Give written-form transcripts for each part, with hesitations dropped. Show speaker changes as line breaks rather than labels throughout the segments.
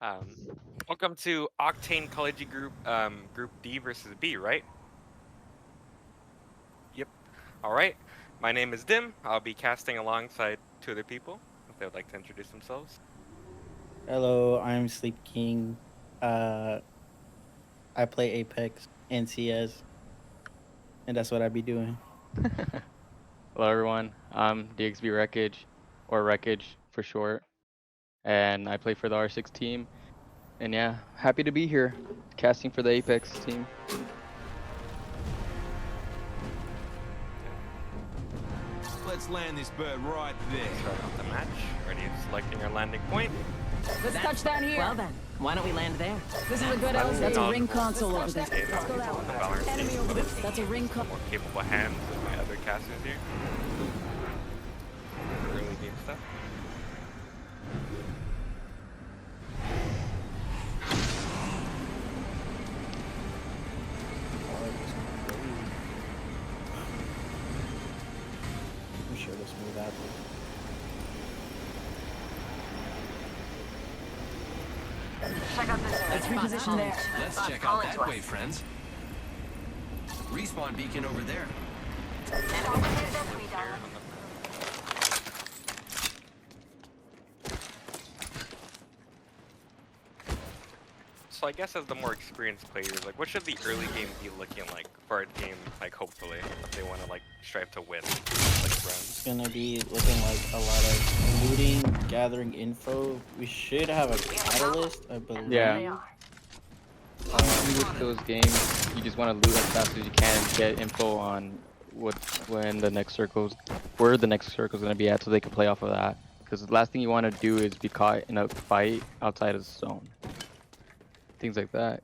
Um, Welcome to Octane Collegiate Group, Group D versus B, right? Yep. All right. My name is Dim. I'll be casting alongside two other people if they would like to introduce themselves.
Hello, I'm Sleep King. Uh, I play Apex and CS, and that's what I be doing.
Hello everyone, I'm DXB Wreckage, or Wreckage for short, and I play for the R6 team. And yeah, happy to be here, casting for the Apex team.
Let's land this bird right there.
Start off the match. Ready? Selecting your landing point.
Let's touch down here.
Well then, why don't we land there?
This is a good
Let's
house.
see
That's a
on
ring console over there.
Octane,
Let's go that
on the
way.
Valorant
Enemy
team.
over there. That's a ring
More capable hands than my other casters here. Early game stuff.
I'm sure this move that.
Let's reposition there.
Let's check out that way, friends. Respawn beacon over there.
So I guess as the more experienced players, like what should the early game be looking like for a game, like hopefully, if they want to like strive to win, like
It's
runs?
gonna be looking like a lot of looting, gathering info. We should have a catalyst, I believe.
Yeah. With those games, you just want to loot as fast as you can and get info on when the next circles, where the next circle is gonna be at, so they can play off of that. Because the last thing you want to do is be caught in a fight outside of the zone. Things like that.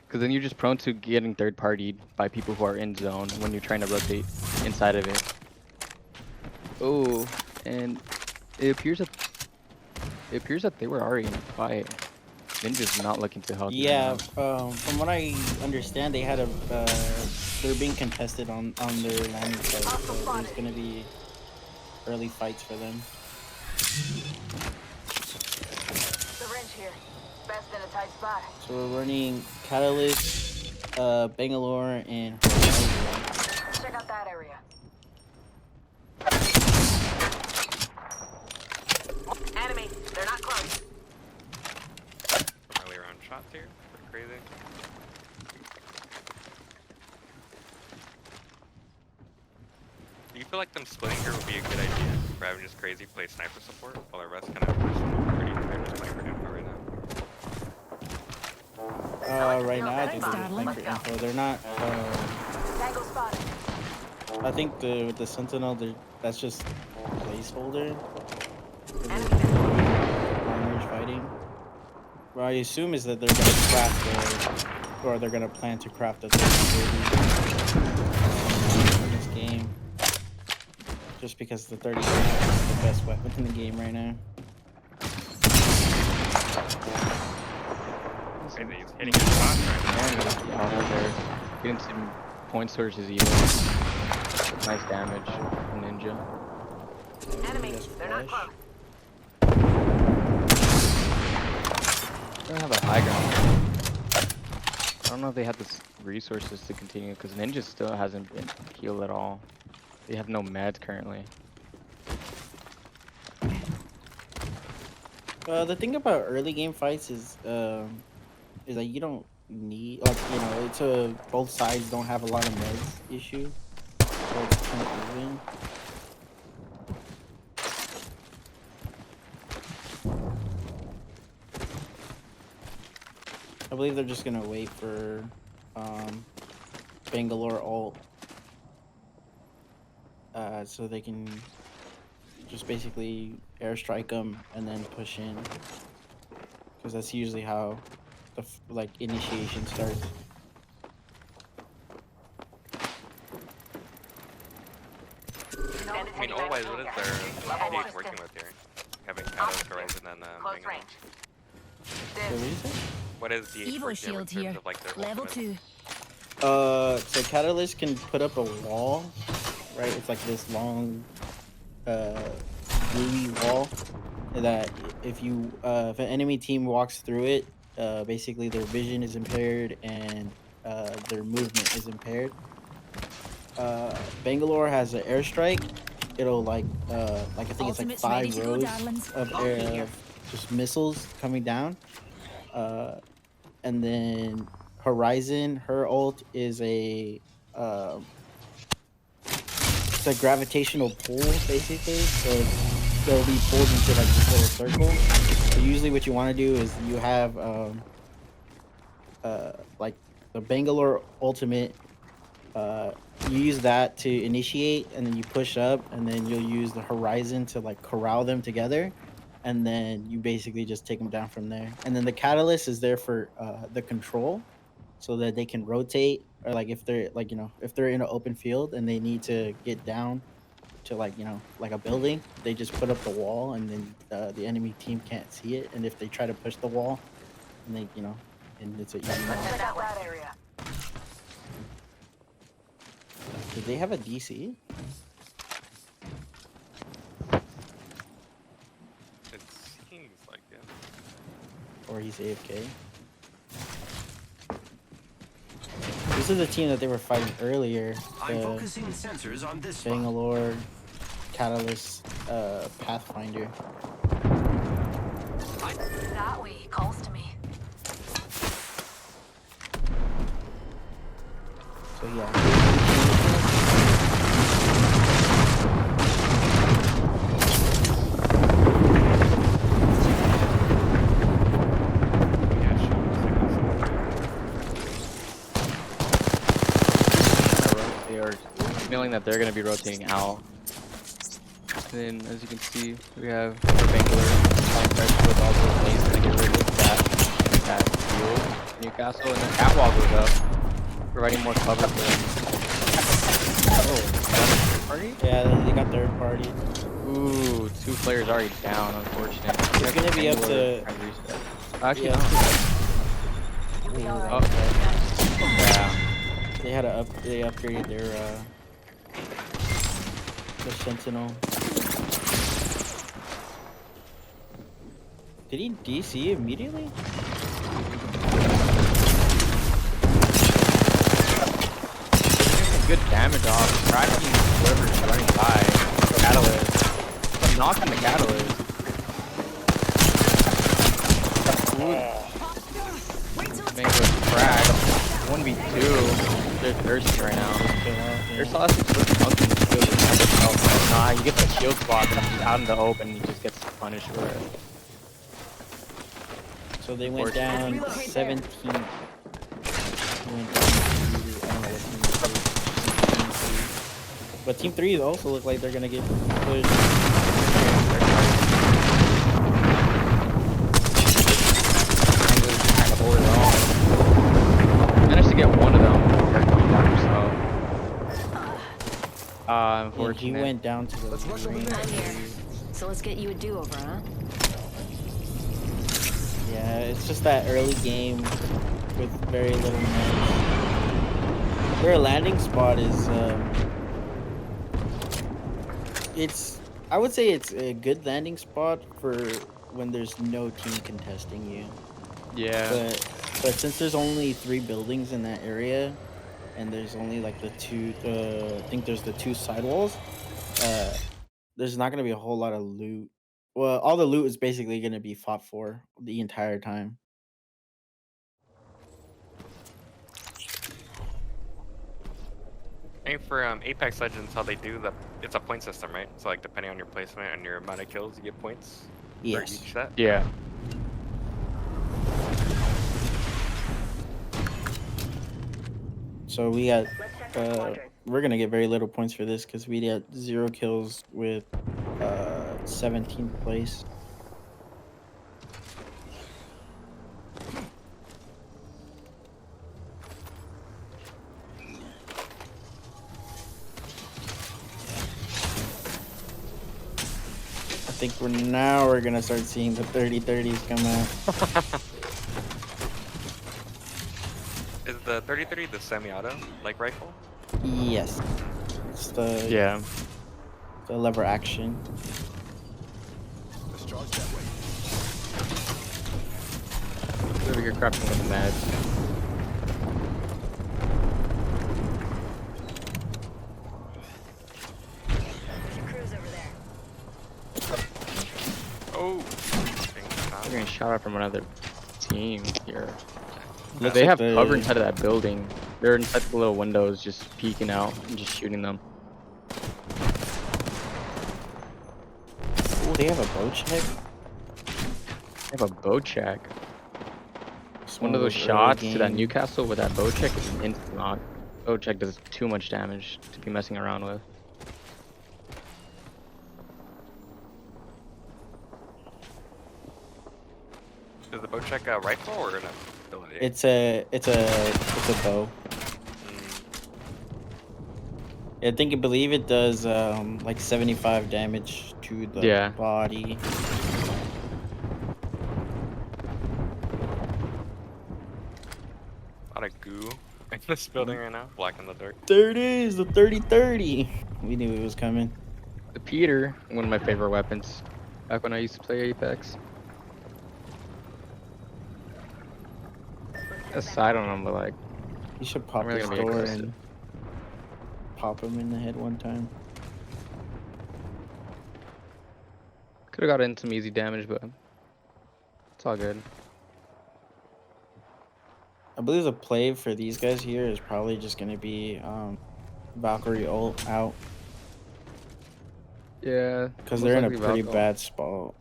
Because then you're just prone to getting third-partied by people who are in zone when you're trying to rotate inside of it. Oh, and it appears that they were already in a fight. Ninja's not looking too healthy.
Yeah.
Right now.
From what I understand, they had a. They're being contested on their landing site, so there's gonna be early fights for them.
Syringe here. Best in a tight spot.
So we're running catalyst, Bangalore, and.
Check out that area. Enemy. They're not close.
Early round shots here, pretty crazy. Do you feel like them splitting here would be a good idea for having just crazy play sniper support while the rest kind of just pretty tired sniper info right now?
Right now, I think they're just playing for info. They're not.
Tango spotted.
I think with the Sentinel, that's just placeholder.
Enemy there.
Armors fighting. What I assume is that they're gonna craft or they're gonna plan to craft a 30 in this game. Just because the 30 is the best weapon in the game right now.
Crazy, he's hitting his shots right now.
And yeah, they're getting some point sources even. Nice damage from Ninja.
Enemy.
Just
They're not
flash.
close.
They don't have a high ground. I don't know if they have the resources to continue because Ninja still hasn't been healed at all. They have no meds currently.
The thing about early game fights is that you don't need, like, it's both sides don't have a lot of meds issue. So it's kind of even. I believe they're just gonna wait for Bangalore ult, so they can just basically airstrike them and then push in, because that's usually how the initiation starts.
I mean, always, what is their gauge working with here? Having Catalyst, Horizon, and
Close
Bangalore.
range.
So what do you say?
What is the
Evo
working in
shield
terms
here.
of like their
Level
ultimate?
2.
So Catalyst can put up a wall, right? It's like this long, gluey wall that if if an enemy team walks through it, basically their vision is impaired and their movement is impaired. Bangalore has an airstrike. It'll like I think it's like
Ultimate's ready
5
to go,
rows
darlings.
of
I'll be here.
of just missiles coming down. Uh, and then Horizon, her ult is um it's a gravitational pull basically. So they'll be pulled into like this little circle. So usually what you want to do is you have like the Bangalore ultimate. Uh, you use that to initiate, and then you push up, and then you'll use the Horizon to like corral them together, and then you basically just take them down from there. And then the Catalyst is there for the control, so that they can rotate, or like if they're like if they're in an open field and they need to get down to like like a building, they just put up the wall, and then the enemy team can't see it. And if they try to push the wall, and they and it's an easy
Let's
wall.
check out that area.
Did they have a DC?
It seems like it.
Or he's AFK? This is the team that they were fighting earlier.
I'm
The
focusing sensors on this spot.
Bangalore Catalyst Pathfinder.
That way, calls to me.
So yeah.
They are signaling that they're going to be rotating out. And then, as you can see, we have Bangalore applying pressure with all those lanes to get rid of that field. Newcastle, and the catwalk goes up, providing more cover for them. Oh, party?
Yeah, they got third party.
Ooh, 2 players already down, unfortunately.
It's gonna be up
Bangalore
to
trying to reset. Actually,
yeah.
no.
We are
Oh, yeah.
They upgraded their Sentinel. Did he DC immediately?
Good damage off, cracking whoever's running by. Catalyst. But knocking the Catalyst. Make it crack. 1v2. They're thirsty right now. There's lots of monkey shield. Nah, you get the shield block and he's out in the open and he just gets punished for it.
So they went down
Relocate
17. They went down to, I don't know what team this is. But team 3 also look like they're gonna get pushed.
Kind of hold it on. Managed to get one of them. They're going down himself.
Yeah, he
Unfortunate.
went down to the
Let's rush over
green.
there.
I'm here. So let's get you a do-over, huh?
Yeah, it's just that early game with very little meds. Their landing spot is I would say it's a good landing spot for when there's no team contesting you.
Yeah.
But since there's only 3 buildings in that area, and there's only like the 2 I think there's the 2 sidewalls, there's not gonna be a whole lot of loot. Well, all the loot is basically gonna be fought for the entire time.
I think for Apex Legends, how they do it's a point system, right? So like depending on your placement and your amount of kills, you get points for
Yes.
each set.
Yeah.
So we got we're gonna get very little points for this because we got 0 kills with 17th place. I think we're gonna start seeing the 30-30s come out.
Is the 33 the semi-auto like rifle?
Yes. It's the
Yeah.
lever action.
Let's charge that way.
Over here crafting with the meds.
There's your crews over there.
Oh.
They're getting shot at from another team here.
Looks
They
like
have
the-
cover inside of that building. They're inside the little windows, just peeking out and just shooting them.
Oh, they have a bow check.
They have a bow check.
It's
One of those shots to that
game.
Newcastle with that bow check is an instant knock. Bow check does too much damage to be messing around with.
Is the bow check a rifle or an ability?
It's a bow. I believe it does like 75 damage to the
Yeah.
body.
A lot of goo in this building right now. Black in the dark.
There it is, the 30-30. We knew it was coming.
The Peter, one of my favorite weapons. Back when I used to play Apex. A side on him, but like,
You should pop
I'm really
this
gonna be
door
aggressive.
and pop him in the head one time.
could have got in some easy damage, but it's all good.
I believe the play for these guys here is probably just gonna be Valkyrie ult out
Yeah,
because
most
they're in a
likely
pretty
Valko.
bad spot.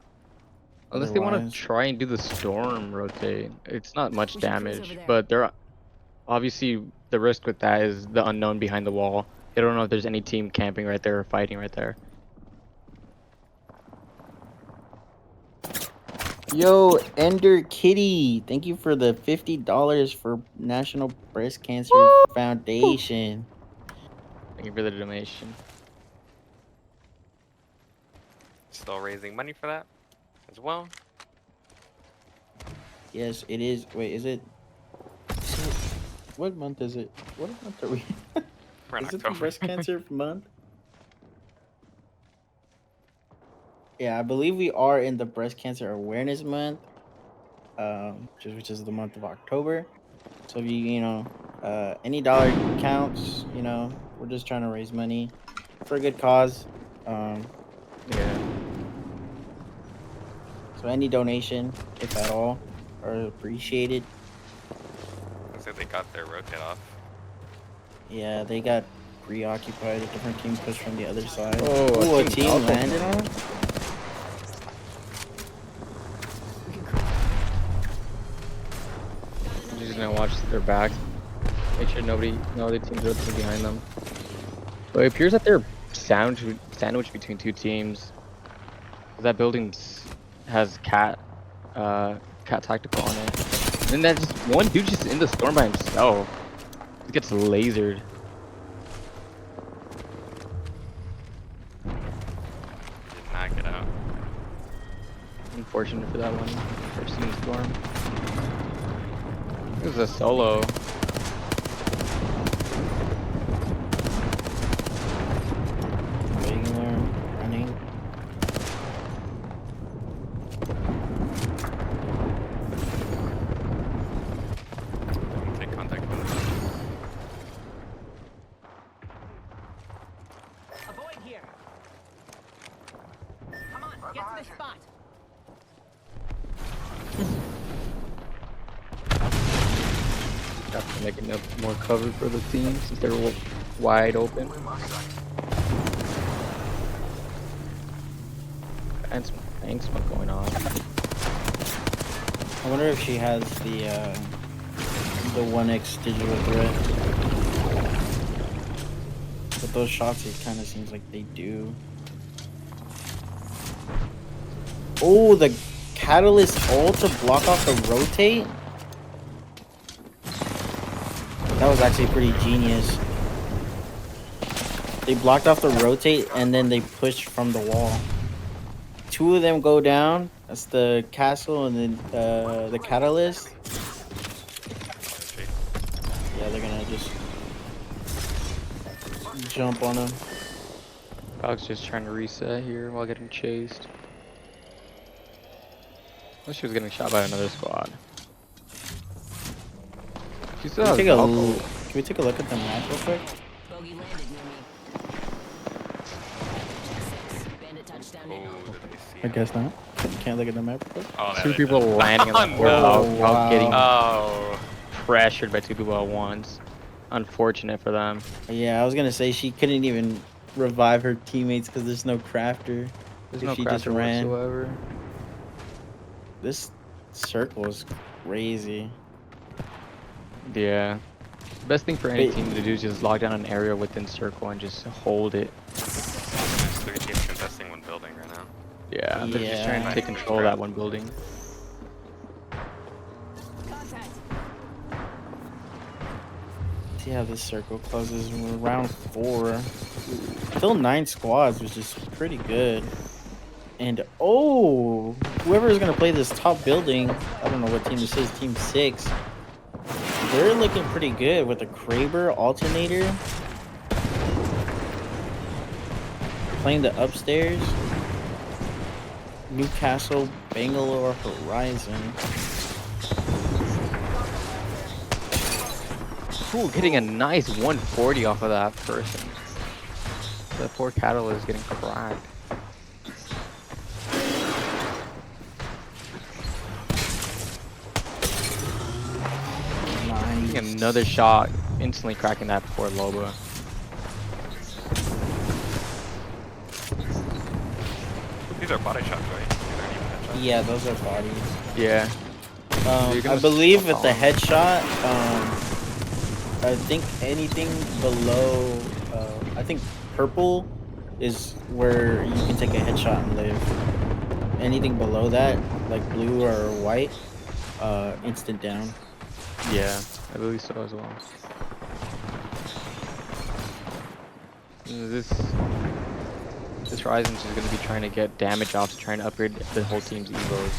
Unless they want
Otherwise-
to try and do the storm rotate. It's not much
We should cruise
damage,
over there.
but they're obviously the risk with that is the unknown behind the wall. They don't know if there's any team camping right there or fighting right there.
Yo, Ender Kitty, thank you for the $50 for National Breast Cancer Foundation.
Thank you for the donation.
Still raising money for that as well.
Yes, it is. Wait, is it? What month is it? What month are we?
We're in
Is it the
October.
breast cancer month? Yeah, I believe we are in the breast cancer awareness month, which is the month of October. So if you know, any dollar counts. You know, we're just trying to raise money for a good cause.
Yeah.
So any donation, if at all, are appreciated.
Looks like they got their rotate off.
Yeah, they got preoccupied. A different team pushed from the other side.
Oh,
Ooh, a
Team
team
Alpha.
landed on him?
I'm just gonna watch their back. Make sure no other teams are looking behind them. But it appears that they're sandwiched between two teams. That building has cat tactical on it. And then just one dude just in the storm by himself. He gets lasered.
Did not get out.
Unfortunate for that one. First in the storm. It was a solo.
Waiting there, running.
Take contact with them.
Avoid here. Come on, get to the spot.
Have to make enough more cover for the team since they're wide open. And some tank smoke going on.
I wonder if she has the 1x digital threat. With those shots, it kind of seems like they do. Oh, the catalyst ult to block off the rotate? That was actually pretty genius. They blocked off the rotate and then they pushed from the wall. Two of them go down. That's the castle and then the catalyst. Yeah, they're gonna just jump on them.
Dog's just trying to reset here while getting chased. Well, she was getting shot by another squad. She still
Can
has
we take a
alcohol.
can we take a look at the map real quick?
Bogey landed near me. Bandit touchdown in.
Oh, did they see
I
him?
guess not. Can't look at the map real quick.
Oh, there
Two
they
people
did.
landing on the
Oh,
floor
no.
while getting
Oh.
pressured by 2 people at once. Unfortunate for them.
Yeah, I was gonna say she couldn't even revive her teammates because there's no crafter.
There's
If
no
she just
crafter
ran.
whatsoever.
This circle is crazy.
Yeah. The best thing for any
Wait.
team to do is just lock down an area within circle and just hold it.
There's 3 teams contesting one building right now.
Yeah, they're just trying to
Yeah.
take control of that one building.
Contact.
See how this circle closes. We're round 4. Still 9 squads, which is pretty good. And oh, whoever is gonna play this top building, I don't know what team this is, team 6. They're looking pretty good with the Kraber alternator. Playing the upstairs. Newcastle, Bangalore, Horizon.
Ooh, getting a nice 140 off of that person. The poor cattle is getting cracked.
Nice.
Another shot, instantly cracking that poor Loba.
These are body shots, right? These aren't even headshots.
Yeah, those are bodies.
Yeah. You're
I
gonna
believe
swap
with the
on.
headshot, I think anything below, I think purple is where you can take a headshot and live. Anything below that, like blue or white, instant down.
Yeah, I believe so as well. This Horizon's just gonna be trying to get damage off, trying to upgrade the whole team's evos.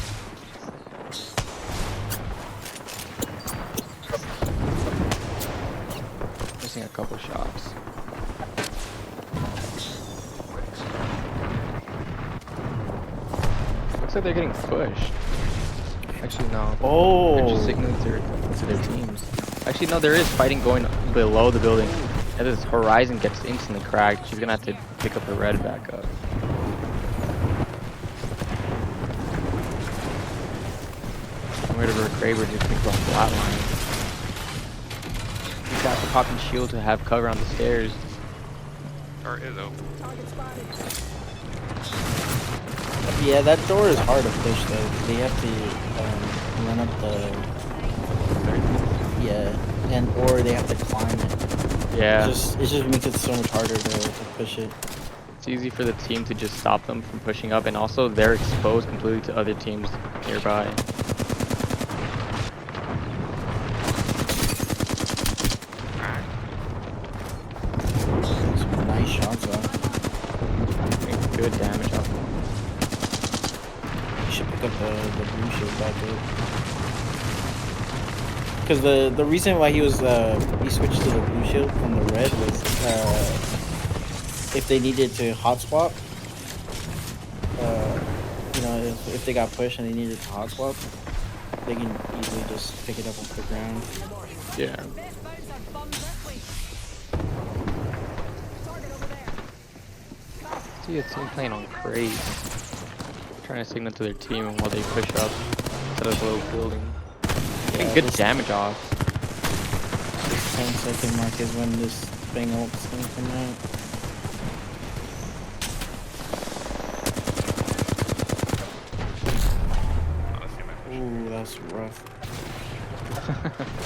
Missing a couple shots. Looks like they're getting pushed. Actually, no. They're just
Oh,
signaling to their teams. Actually, no, there is fighting going below the building. As this Horizon gets instantly cracked, she's gonna have to pick up her red back up. Rid of her Kraber just thinks about flatline. He's got the popping shield to have cover on the stairs.
Door is open.
yeah, that door is hard to push though. They have to run up the, and or they have to climb it.
Yeah,
It just makes it so much harder to push it.
it's easy for the team to just stop them from pushing up, and also they're exposed completely to other teams nearby.
Some nice shots off.
Getting good damage off them.
You should pick up the blue shield back up. Because the reason why he switched to the blue shield from the red was if they needed to hot swap, if they got pushed and they needed to hot swap, they can easily just pick it up off the ground.
Yeah.
Best bounce on bombs that way. Target over there.
See a team playing on craze. Trying to signal to their team while they push up to this little building. Getting good
this
damage off.
10-second mark is when this thing ult's gonna come out. Ooh, that's rough.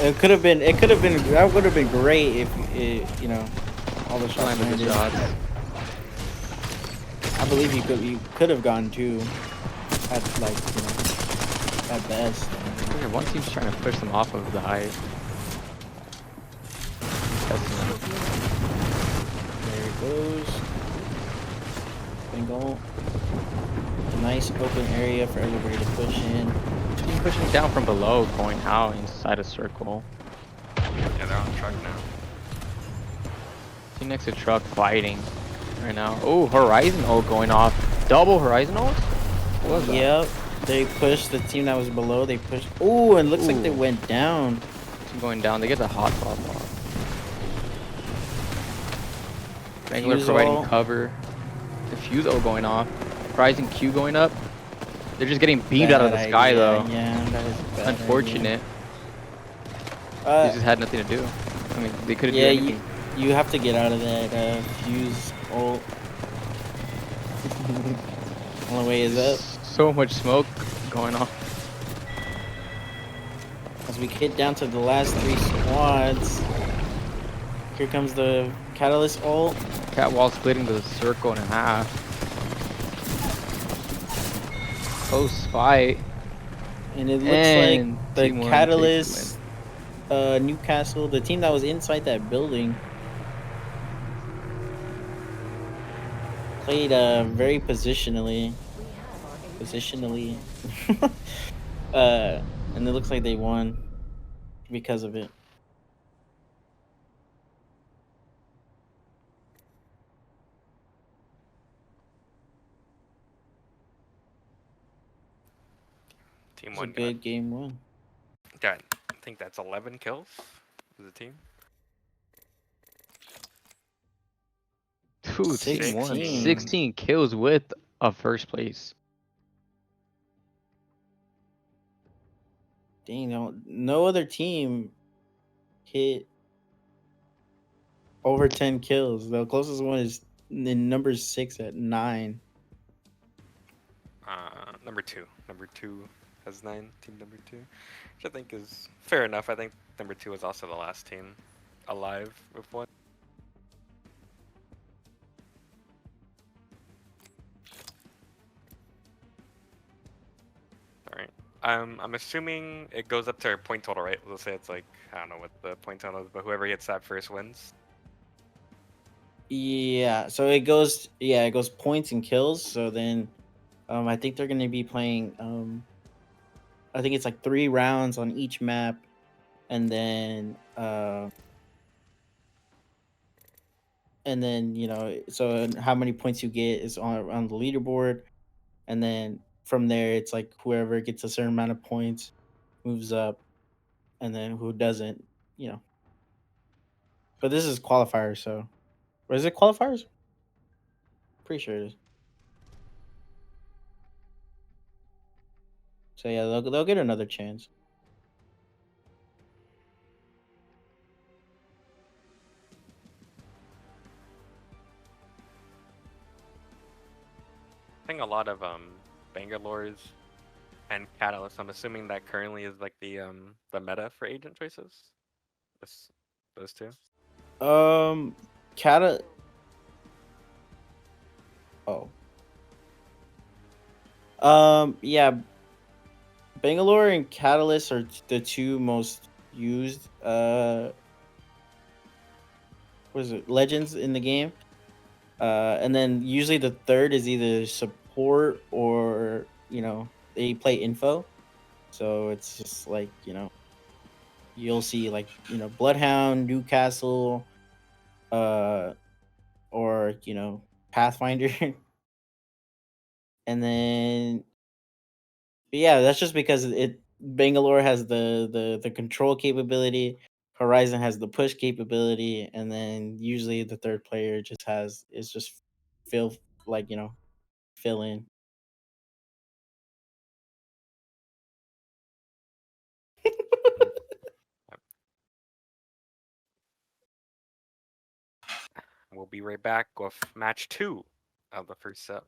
It could have been. That would have been great if all the shots
Landed the
landed.
shots.
I believe you could have gone 2 at at best.
Yeah, one team's trying to push them off of the height. Testing them.
There it goes. Bingo. Nice open area for everybody to push in.
Team pushing down from below, going out inside a circle.
Yeah, they're on truck now.
Team next to truck fighting right now. Oh, Horizon ult going off. Double Horizon ult? What was that?
Yep. They pushed the team that was below. They pushed. Ooh, and looks like they
Ooh.
went down.
Team going down. They get the hot pop off. Bangalore
Fuse
providing
ult.
cover. The fuse ult going off. Rising Q going up. They're just getting beamed out of the
Bad
sky
idea,
though.
Yeah, that is a bad
Unfortunate.
idea.
They just had nothing to do. I mean, they couldn't do
Yeah,
anything.
you have to get out of that fuse ult. Only way is up.
So much smoke going on.
As we get down to the last 3 squads. Here comes the Catalyst ult.
Catwall splitting the circle in half. Close fight.
And it looks
And
like the
Team 1 takes the
Catalyst, Newcastle, the team that was inside that building, played very positionally. And it looks like they won because of it.
Team
It's a
one got.
good game win.
I think that's 11 kills as a team.
Dude, Team 1,
16.
16 kills with a first place.
Dang, no other team hit over 10 kills. The closest one is in number 6 at 9.
Number two. Number 2 has 9. Team number 2, which I think is fair enough. I think number 2 was also the last team alive with one. Alright. I'm assuming it goes up to a point total, right? Let's say it's like, I don't know what the point total is, but whoever hits that first wins.
Yeah, so it goes points and kills. So then I think they're going to be playing I think it's like 3 rounds on each map, and then so how many points you get is on the leaderboard, and then from there it's like whoever gets a certain amount of points moves up, and then who doesn't, But this is qualifiers, so or is it qualifiers? Pretty sure it is. So yeah, they'll get another chance.
I think a lot of Bangalore's and Catalyst. I'm assuming that currently is like the meta for agent choices. Those two.
Cata. Oh. Yeah. Bangalore and Catalyst are the 2 most used what is it, legends in the game. And then usually the third is either support or they play info. So it's just like you'll see like Bloodhound, Newcastle, or Pathfinder. And then yeah, that's just because Bangalore has the control capability, Horizon has the push capability, and then usually the third player is just fill like fill in.
We'll be right back with match 2 of the first set.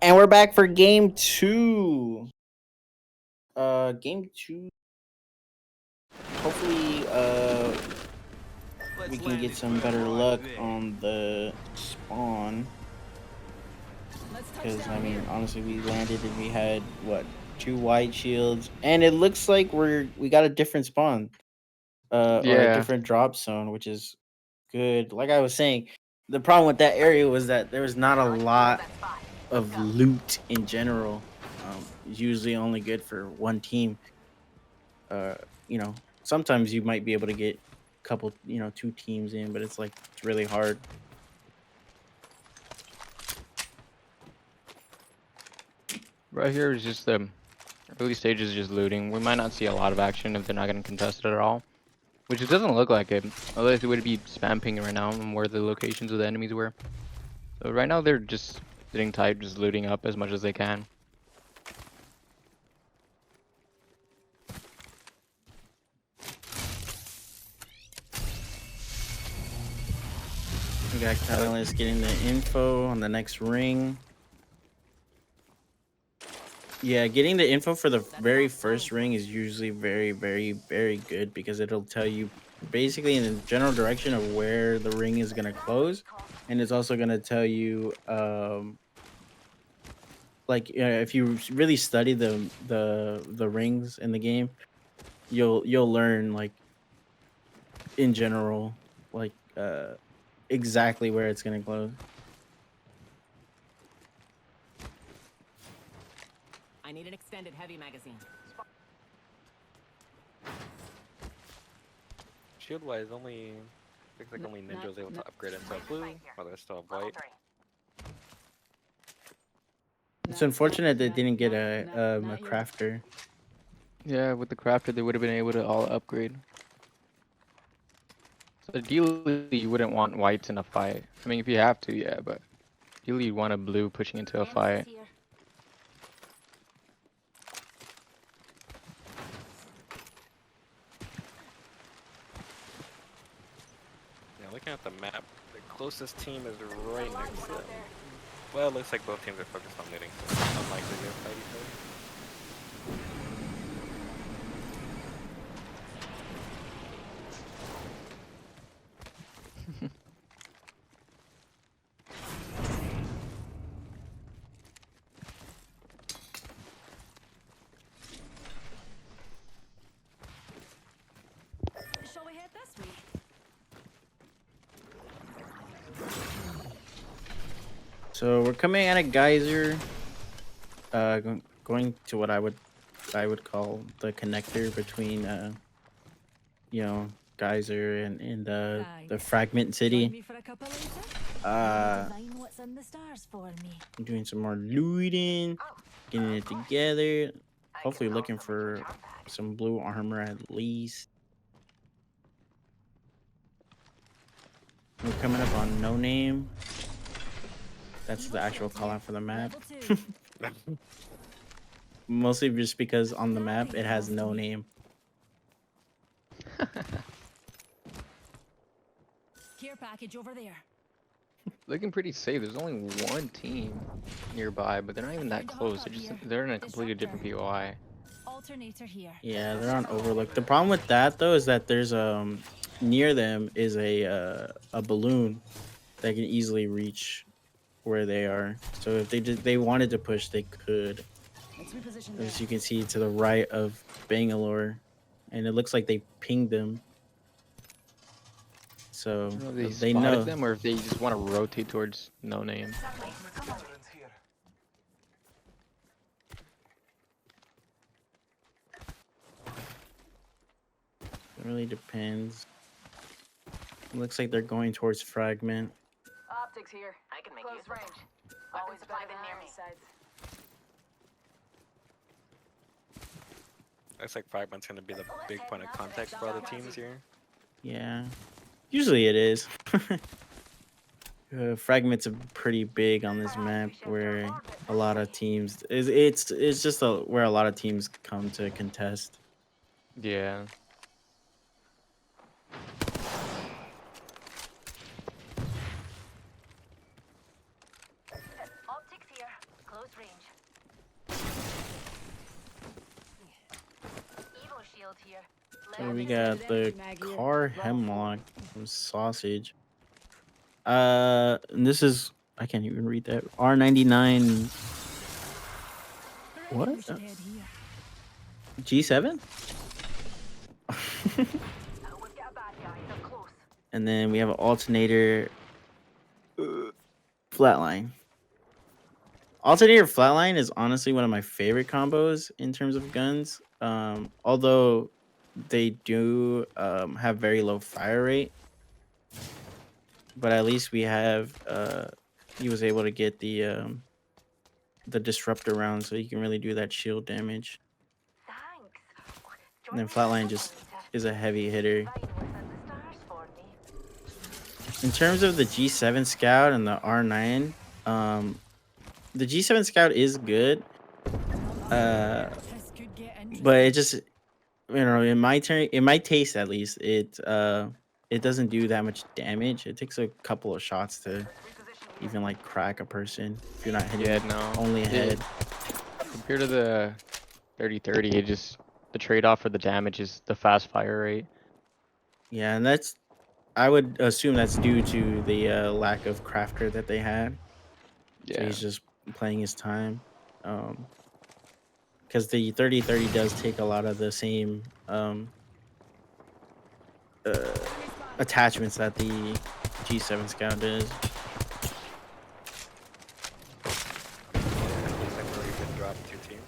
And we're back for game 2. Game 2. Hopefully, we can get some better luck on the spawn. Because I mean, honestly, we landed and we had 2 white shields, and it looks like we got a different spawn, or a
Yeah.
different drop zone, which is good. Like I was saying, the problem with that area was that there was not a lot of loot in general. It's usually only good for one team. Sometimes you might be able to get couple, 2 teams in, but it's like it's really hard.
Right here is just the early stages, just looting. We might not see a lot of action if they're not getting contested at all, which it doesn't look like it. Otherwise, it would be spam pinging right now on where the locations of the enemies were. So right now they're just sitting tight, just looting up as much as they can.
We got Catalyst getting the info on the next ring. Yeah, getting the info for the very first ring is usually very, very, very good because it'll tell you basically in the general direction of where the ring is gonna close, and it's also gonna tell you, like if you really study the rings in the game, you'll learn like in general, like exactly where it's gonna close.
I need an extended heavy magazine.
Shield wise, looks like only Ninja was able to upgrade into a blue, while there's still a white.
It's unfortunate they didn't get a crafter.
Yeah, with the crafter, they would have been able to all upgrade. So ideally, you wouldn't want whites in a fight. I mean, if you have to, yeah, but ideally you want a blue pushing into a fight.
Yeah, looking at the map, the closest team is right next to them. Well, it looks like both teams are focused on looting, so it's unlikely to fight each other.
Shall we head this way?
So we're coming at a geyser, going to what I would call the connector between geyser and the fragment
Join
city.
me for a couple later?
Divine what's in the stars for me.
I'm doing some more looting, getting it together. Hopefully looking for some blue armor at least. We're coming up on No Name. That's the actual call out for the map.
Level 2.
Mostly just because on the map it has No Name.
Care package over there.
Looking pretty safe. There's only one team nearby, but they're not even that close. They're in a completely different POI.
Alternator here.
Yeah, they're on Overlook. The problem with that though is that there's near them is a balloon that can easily reach where they are. So if they wanted to push, they could.
Let's reposition there.
As you can see to the right of Bangalore, and it looks like they pinged them. So
I don't know if they
they
spotted
know.
them or if they just want to rotate towards No Name.
It really depends. It looks like they're going towards Fragment.
Optics here. I can make close range. Always better than near me.
Looks like Fragment's gonna be the big point of contact for other teams here.
Yeah, usually it is. Fragments are pretty big on this map, where a lot of teams it's just where a lot of teams come to contest.
Yeah.
Optics here. Close range. Evo shield here.
So we got the car Hemlock from Sausage. And this is, I can't even read that. R99. What?
We should head here.
G7?
We've got a bad guy. They're close.
And then we have an alternator flatline. Alternator flatline is honestly one of my favorite combos in terms of guns. Although they do have very low fire rate, but at least we have he was able to get the disruptor round, so he can really do that shield damage.
Thanks.
And then
Join me
Flatline
for
just
supper later.
is a heavy hitter.
Fine within the stars for me.
In terms of the G7 Scout and the R9, the G7 Scout is good,
This could get
but it
interesting.
just in my taste at least, it doesn't do that much damage. It takes a couple of shots to even like crack a person if you're not hitting
Yeah, no.
only head.
Compared to the 30-30, it just the trade-off for the damage is the fast fire rate.
Yeah, and that's I would assume that's due to the lack of crafter that they had. So
Yeah.
he's just playing his time. Because the 30-30 does take a lot of the same uh, attachments that the G7 Scout does.
Looks like we're already been dropped 2 teams.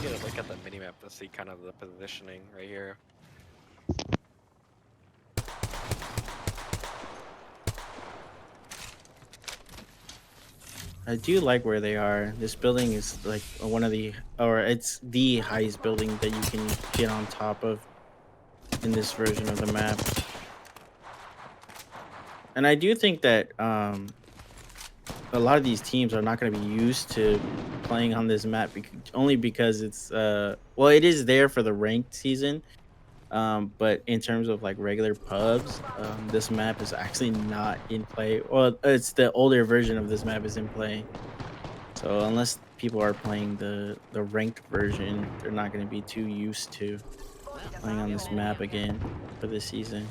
Get a look at the minimap to see kind of the positioning right here.
I do like where they are. This building is like it's the highest building that you can get on top of in this version of the map. And I do think that a lot of these teams are not going to be used to playing on this map only because it's it is there for the ranked season. But in terms of like regular pubs, this map is actually not in play. Well, it's the older version of this map is in play. So unless people are playing the ranked version, they're not going to be too used to playing on this map again for this season.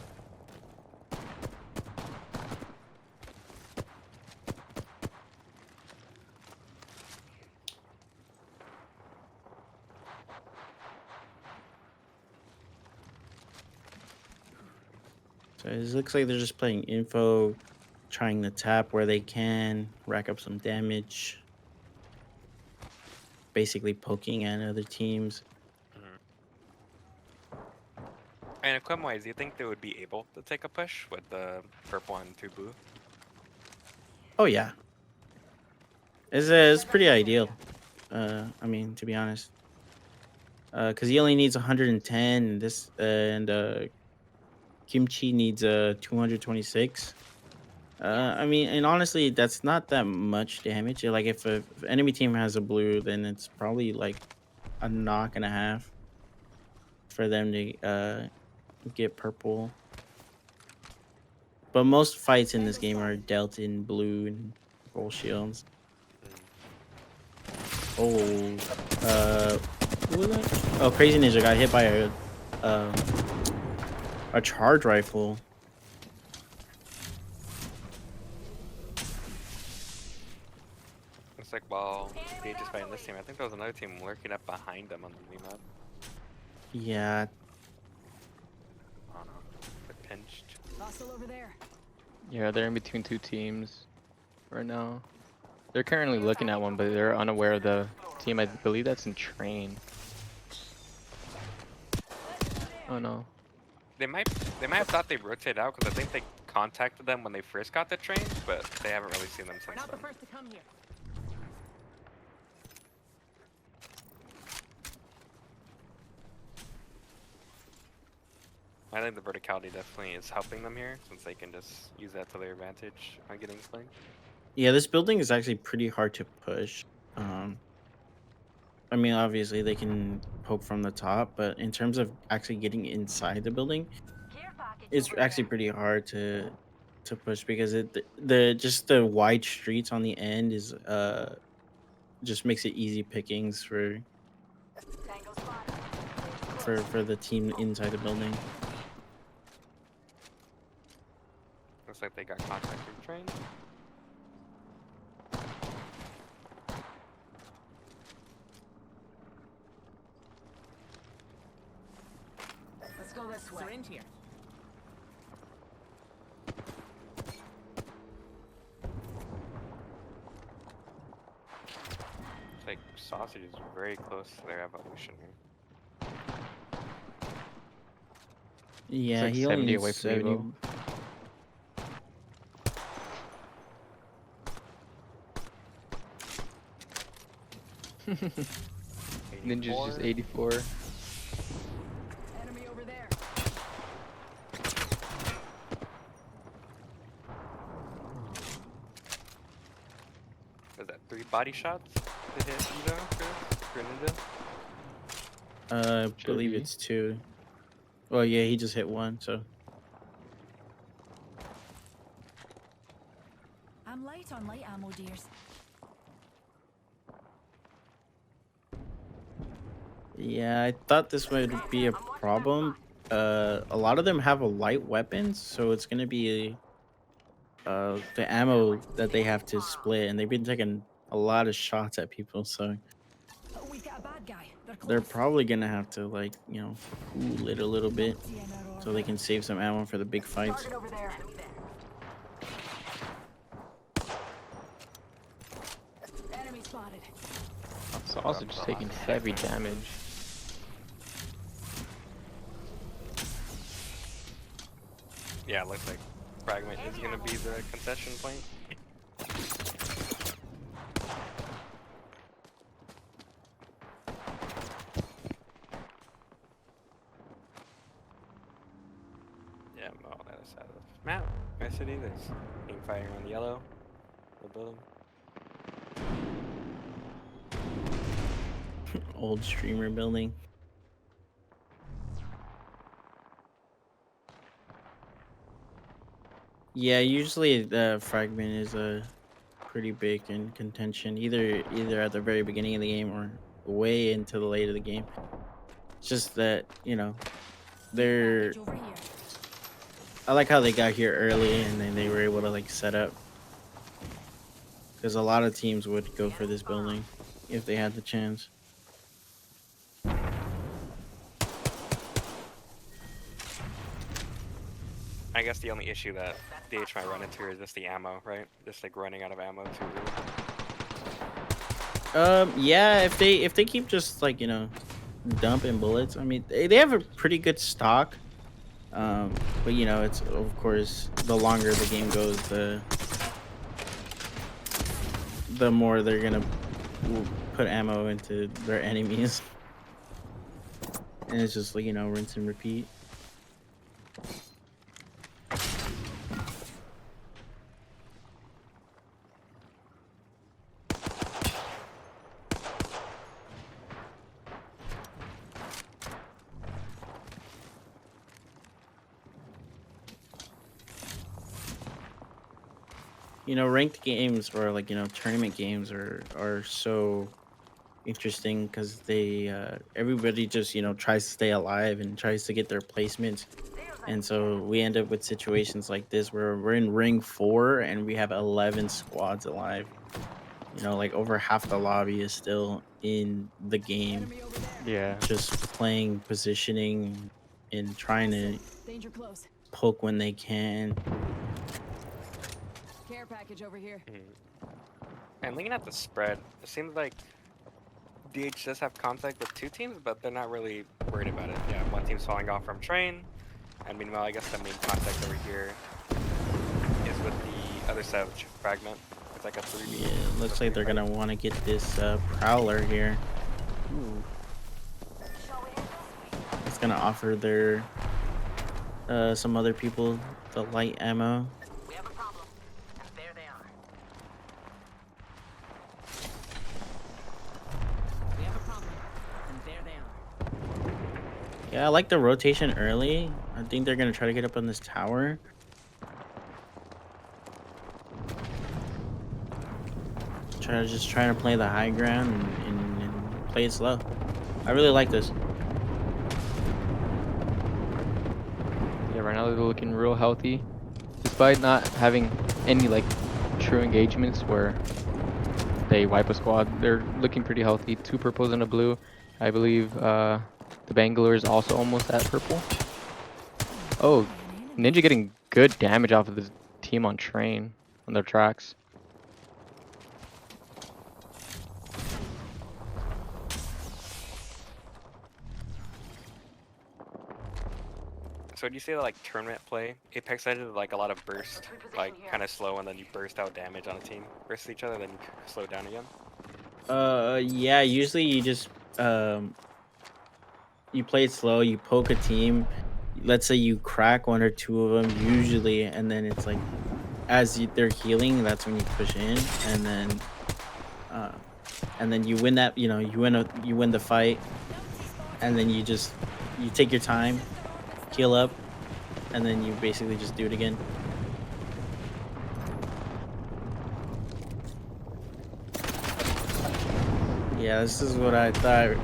So it looks like they're just playing info, trying to tap where they can, rack up some damage. Basically poking at other teams.
And equipment-wise, do you think they would be able to take a push with the purple and 2 blue?
Oh yeah. It's pretty ideal. I mean, to be honest. Because he only needs 110 and Kimchi needs 226. I mean, and honestly, that's not that much damage. Like if enemy team has a blue, then it's probably like a knock and a half for them to get purple. But most fights in this game are dealt in blue and purple shields. Oh, who was that? Oh, Crazy Ninja got hit by a charge rifle.
Looks like while they just fighting this team, I think there was another team lurking up behind them on the minimap.
Yeah,
I don't know. They're pinched.
Hostile over there.
Yeah, they're in between 2 teams right now. They're currently looking at one, but they're unaware of the team. I believe that's in train. Oh no.
They might have thought they rotated out because I think they contacted them when they first got the train, but they haven't really seen them since
Not the
then.
first to come here.
I think the verticality definitely is helping them here since they can just use that to their advantage on getting flanked.
yeah. This building is actually pretty hard to push. I mean, obviously they can poke from the top, but in terms of actually getting inside the building,
Care package
it's
over
actually
there.
pretty hard to push because the wide streets on the end is just makes it easy pickings
Tango spotted.
for the team inside the building.
Looks like they got contact from the train.
Let's go this way. Syringe here.
Sausage is very close to their evolution here.
Yeah,
like
he
70
only
away
needs
from
70.
Evo. Ninja's just 84.
Enemy over there.
Was that 3 body shots to hit Evo for Ninja?
I
Should
believe
be.
it's 2. Well, yeah, he just hit 1, so.
I'm light on light ammo, dears.
Yeah, I thought this would be a problem. A lot of them have a light weapons, so it's gonna be the ammo that they have to split, and they've been taking a lot of shots at people, so
Oh, we've got a bad guy. They're
they're
close.
probably gonna have to like cool it a little bit
Numpty in our
so they
orbit.
can save some ammo for the big fights.
Target over there.
Enemy spotted.
Sausage is taking heavy damage.
Yeah, it looks like Fragment is gonna be the concession point. Yeah, I'm on the other side of the map. My city, there's team fighting on the yellow. The building.
Old streamer building. Yeah, usually the fragment is pretty big in contention, either at the very beginning of the game or way into the late of the game. It's just that they're.
Package over here.
I like how they got here early and then they were able to like set up. Because a lot of teams would go for this building if they had the chance.
I guess the only issue that DH might run into is just the ammo, right? Just like running out of ammo too early.
Yeah, if they keep just like dumping bullets. I mean, they have a pretty good stock. But it's of course the longer the game goes, the more they're gonna put ammo into their enemies, and it's just like rinse and repeat. Ranked games or like tournament games are so interesting because they everybody just tries to stay alive and tries to get their placements, and so we end up with situations like this where we're in ring 4 and we have 11 squads alive. Like over half the lobby is still in the game,
Enemy over there.
Yeah.
just playing positioning and trying to
Danger close.
poke when they can.
Care package over here.
And looking at the spread, it seems like DH does have contact with 2 teams, but they're not really worried about it. Yeah, one team's falling off from train, and meanwhile, I guess the main contact over here is with the other side of Fragment. It's like a 3v.
Yeah, it looks like they're gonna want to get this prowler here. It's gonna offer their some other people the light ammo.
We have a problem. And there they are. We have a problem. And there they are.
Yeah, I like the rotation early. I think they're gonna try to get up on this tower. Trying to play the high ground and play it slow. I really like this.
Yeah, right now they're looking real healthy. Despite not having any like true engagements where they wipe a squad, they're looking pretty healthy. 2 purples and a blue. I believe the Bangalore is also almost at purple. Oh, Ninja getting good damage off of the team on train, on their tracks.
So do you say that like tournament play, Apex I did like a lot of burst, like kind of slow, and then you burst out damage on a team versus each other, then you slow down again?
Yeah. Usually you just you play it slow. You poke a team. Let's say you crack one or two of them usually, and then it's like they're healing, that's when you push in, uh, and then you win that. You win the fight, and then you take your time, heal up, and then you basically just do it again. Yeah, this is what I thought.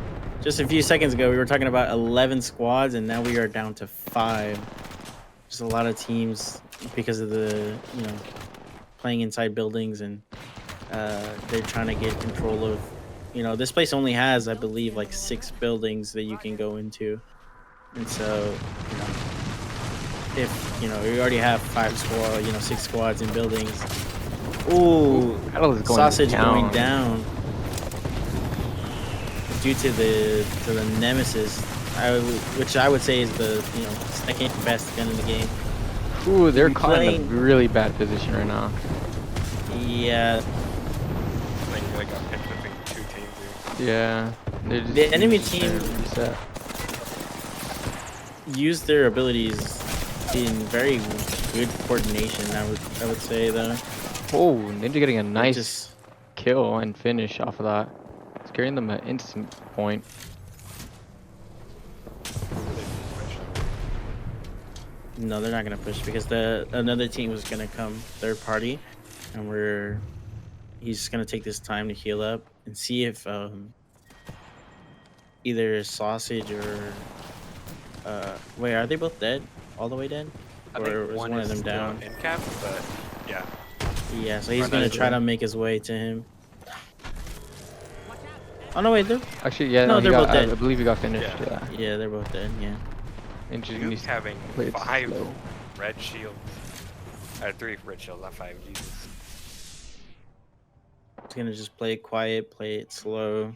Just a few seconds ago, we were talking about 11 squads, and now we are down to 5. Just a lot of teams because of the playing inside buildings, and they're trying to get control of. This place only has, I believe, like 6 buildings that you can go into, and so if you already have 6 squads in buildings. Ooh,
Battle is going
sausage going
down.
down due to the nemesis, which I would say is the second best gun in the game.
Ooh, they're
You
caught in a
playing-
really bad position right now.
Yeah,
Like you like got picked between 2 teams here.
Yeah, they're just,
The enemy
just trying to
team-
reset.
use their abilities in very good coordination. I would say though.
Oh, Ninja getting a
They
nice
just-
kill and finish off of that. It's carrying them an instant point.
No, they're not gonna push because another team was gonna come third party, and he's gonna take this time to heal up and see if either sausage or wait, are they both dead? All the way dead?
I
Or
think
was
one
one
is
of them
still
down?
in cap, but yeah.
Yeah, so he's
Run
gonna
out
try
of
to make his way to him. Oh no, wait,
Actually, yeah,
No,
he
they're
got,
both dead.
I believe he got finished.
Yeah.
Yeah.
they're both dead. Yeah.
Ninja
Duke's
needs to
having
play it
5
slow.
red shields. 3 red shields, not 5. Jesus.
He's gonna just play it quiet, play it slow. And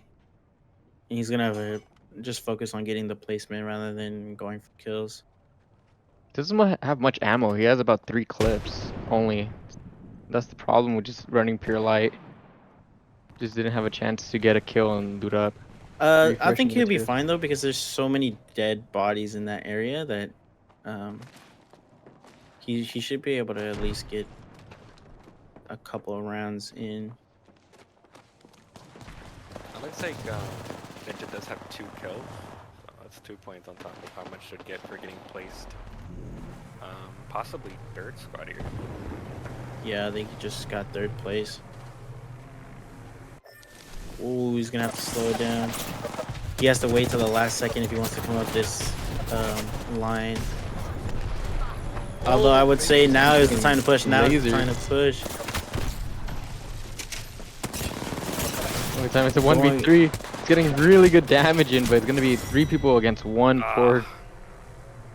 he's gonna just focus on getting the placement rather than going for kills.
Doesn't have much ammo. He has about 3 clips only. That's the problem with just running pure light. Just didn't have a chance to get a kill and loot up.
I
Refreshing
think he'll be
the
fine though because there's so many dead bodies in that area that he should be able to at least get a couple of rounds in.
It looks like Ninja does have 2 kills. So that's 2 points on top of how much should get for getting placed. Possibly 3rd squad here.
Yeah, they just got 3rd place. Ooh, he's gonna have to slow it down. He has to wait till the last second if he wants to come up this line. Although I would say now is the time to push. Now is the time to push.
Only time it's a 1v3. It's getting really good damage in, but it's gonna be 3 people against 1 poor.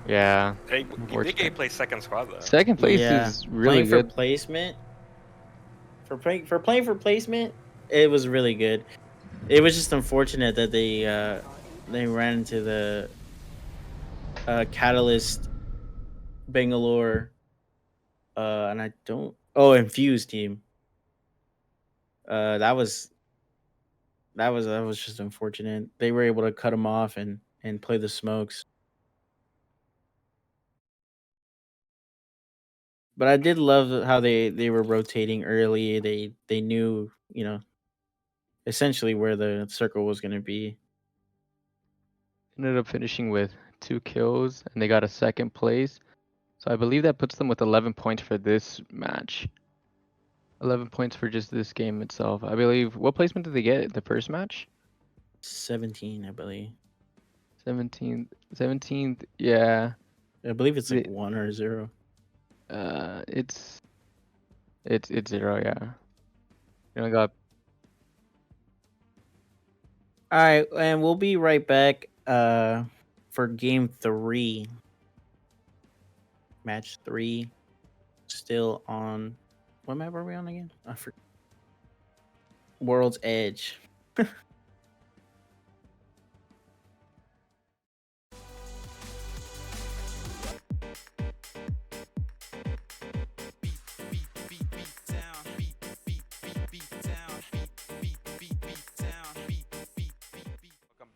Yeah.
Hey, you did
Unfortunate.
get placed 2nd squad though.
Second place
Yeah,
is really
playing
good.
for placement. Playing for placement, it was really good. It was just unfortunate that they ran into the Catalyst Bangalore and I don't Infused team. That was just unfortunate. They were able to cut them off and play the smokes. But I did love how they were rotating early. They knew, essentially where the circle was going to be.
Ended up finishing with 2 kills, and they got a 2nd place. So I believe that puts them with 11 points for this match. 11 points for just this game itself. I believe. What placement did they get the first match?
17, I believe.
17th. 17th. Yeah.
I believe it's like
The-
1 or 0.
It's 0. Yeah. You only got.
All right, and we'll be right back for game 3. Match 3. Still on, what map are we on again? I forgot. World's Edge.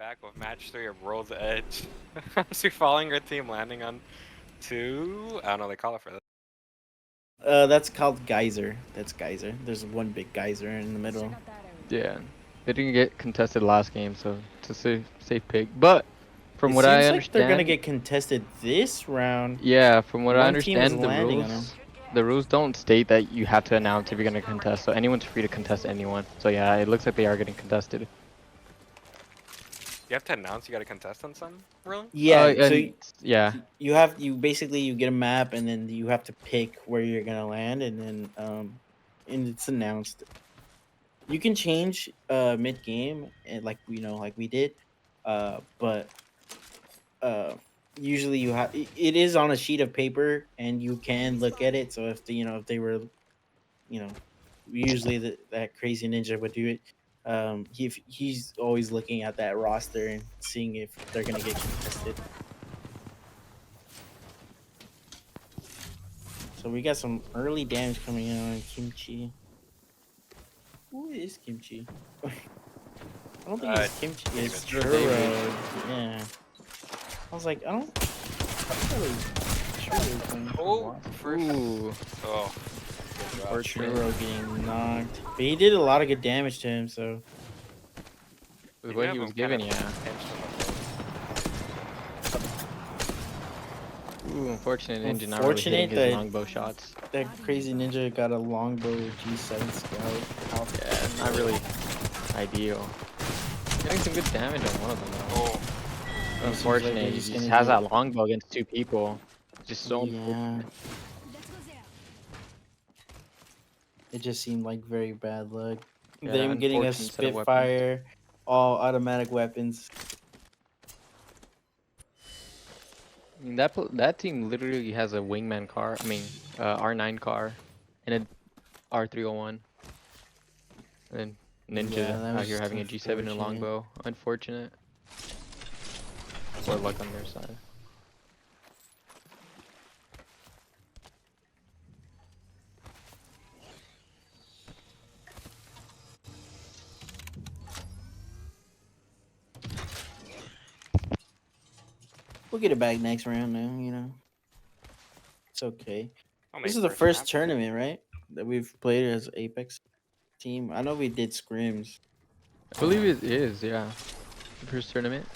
back with match 3 of World's Edge. So following our team landing on 2. I don't know, they call it for that.
That's called geyser. That's geyser. There's one big geyser in the middle.
Check out that area.
Yeah, they didn't get contested last game, so it's a safe pick. But from
It
what
seems
I
like
understand,
they're gonna get contested this round.
yeah, from what I
One team is
understand,
landing on 'em.
the rules don't state that you have to announce if you're gonna contest. So anyone's free to contest anyone. So yeah, it looks like they are getting contested.
You have to announce you got a contest on some? Really?
Yeah, so
and yeah,
you basically you get a map and then you have to pick where you're gonna land and then and it's announced. You can change mid game and like like we did, but usually you have it is on a sheet of paper and you can look at it. So if if they were you know usually that crazy ninja would do it. He's always looking at that roster and seeing if they're gonna get contested. So we got some early damage coming in on Kimchi. Who is Kimchi? I don't think it's Kimchi. It's
David.
Churro. Yeah. I was like, I don't really Churro.
Oh, first.
ooh,
Oh. Good job.
Churro getting knocked, but he did a lot of good damage to him. So
with
You
what
have
he was
him kind
given,
of
yeah.
pinched him a bit.
Ooh, unfortunate ninja not really hitting
Unfortunate
his
that-
longbow shots.
that crazy ninja got a longbow G7 scout.
Yeah, not really ideal. Getting some good damage on one of them though.
Oh.
like
Unfortunate,
they're
he
just
just
gonna
has
get-
that longbow against 2 people. Just so unfortunate.
Yeah,
Let's go there.
it just seemed like very bad luck.
Yeah,
Them getting a
unfortunate set of weapons.
Spitfire, all automatic weapons.
I mean, that team literally has a wingman car. I mean, R9 car, and a R301. And Ninja
Yeah, that
out
was
here
just
having a G7 and a
unfortunate.
longbow. Unfortunate. Poor luck on their side.
We'll get it back next round now. It's okay.
I'll
This
make
is the first
map.
tournament, right? That we've played as Apex team. I know we did scrims.
I believe it is, yeah. The first tournament.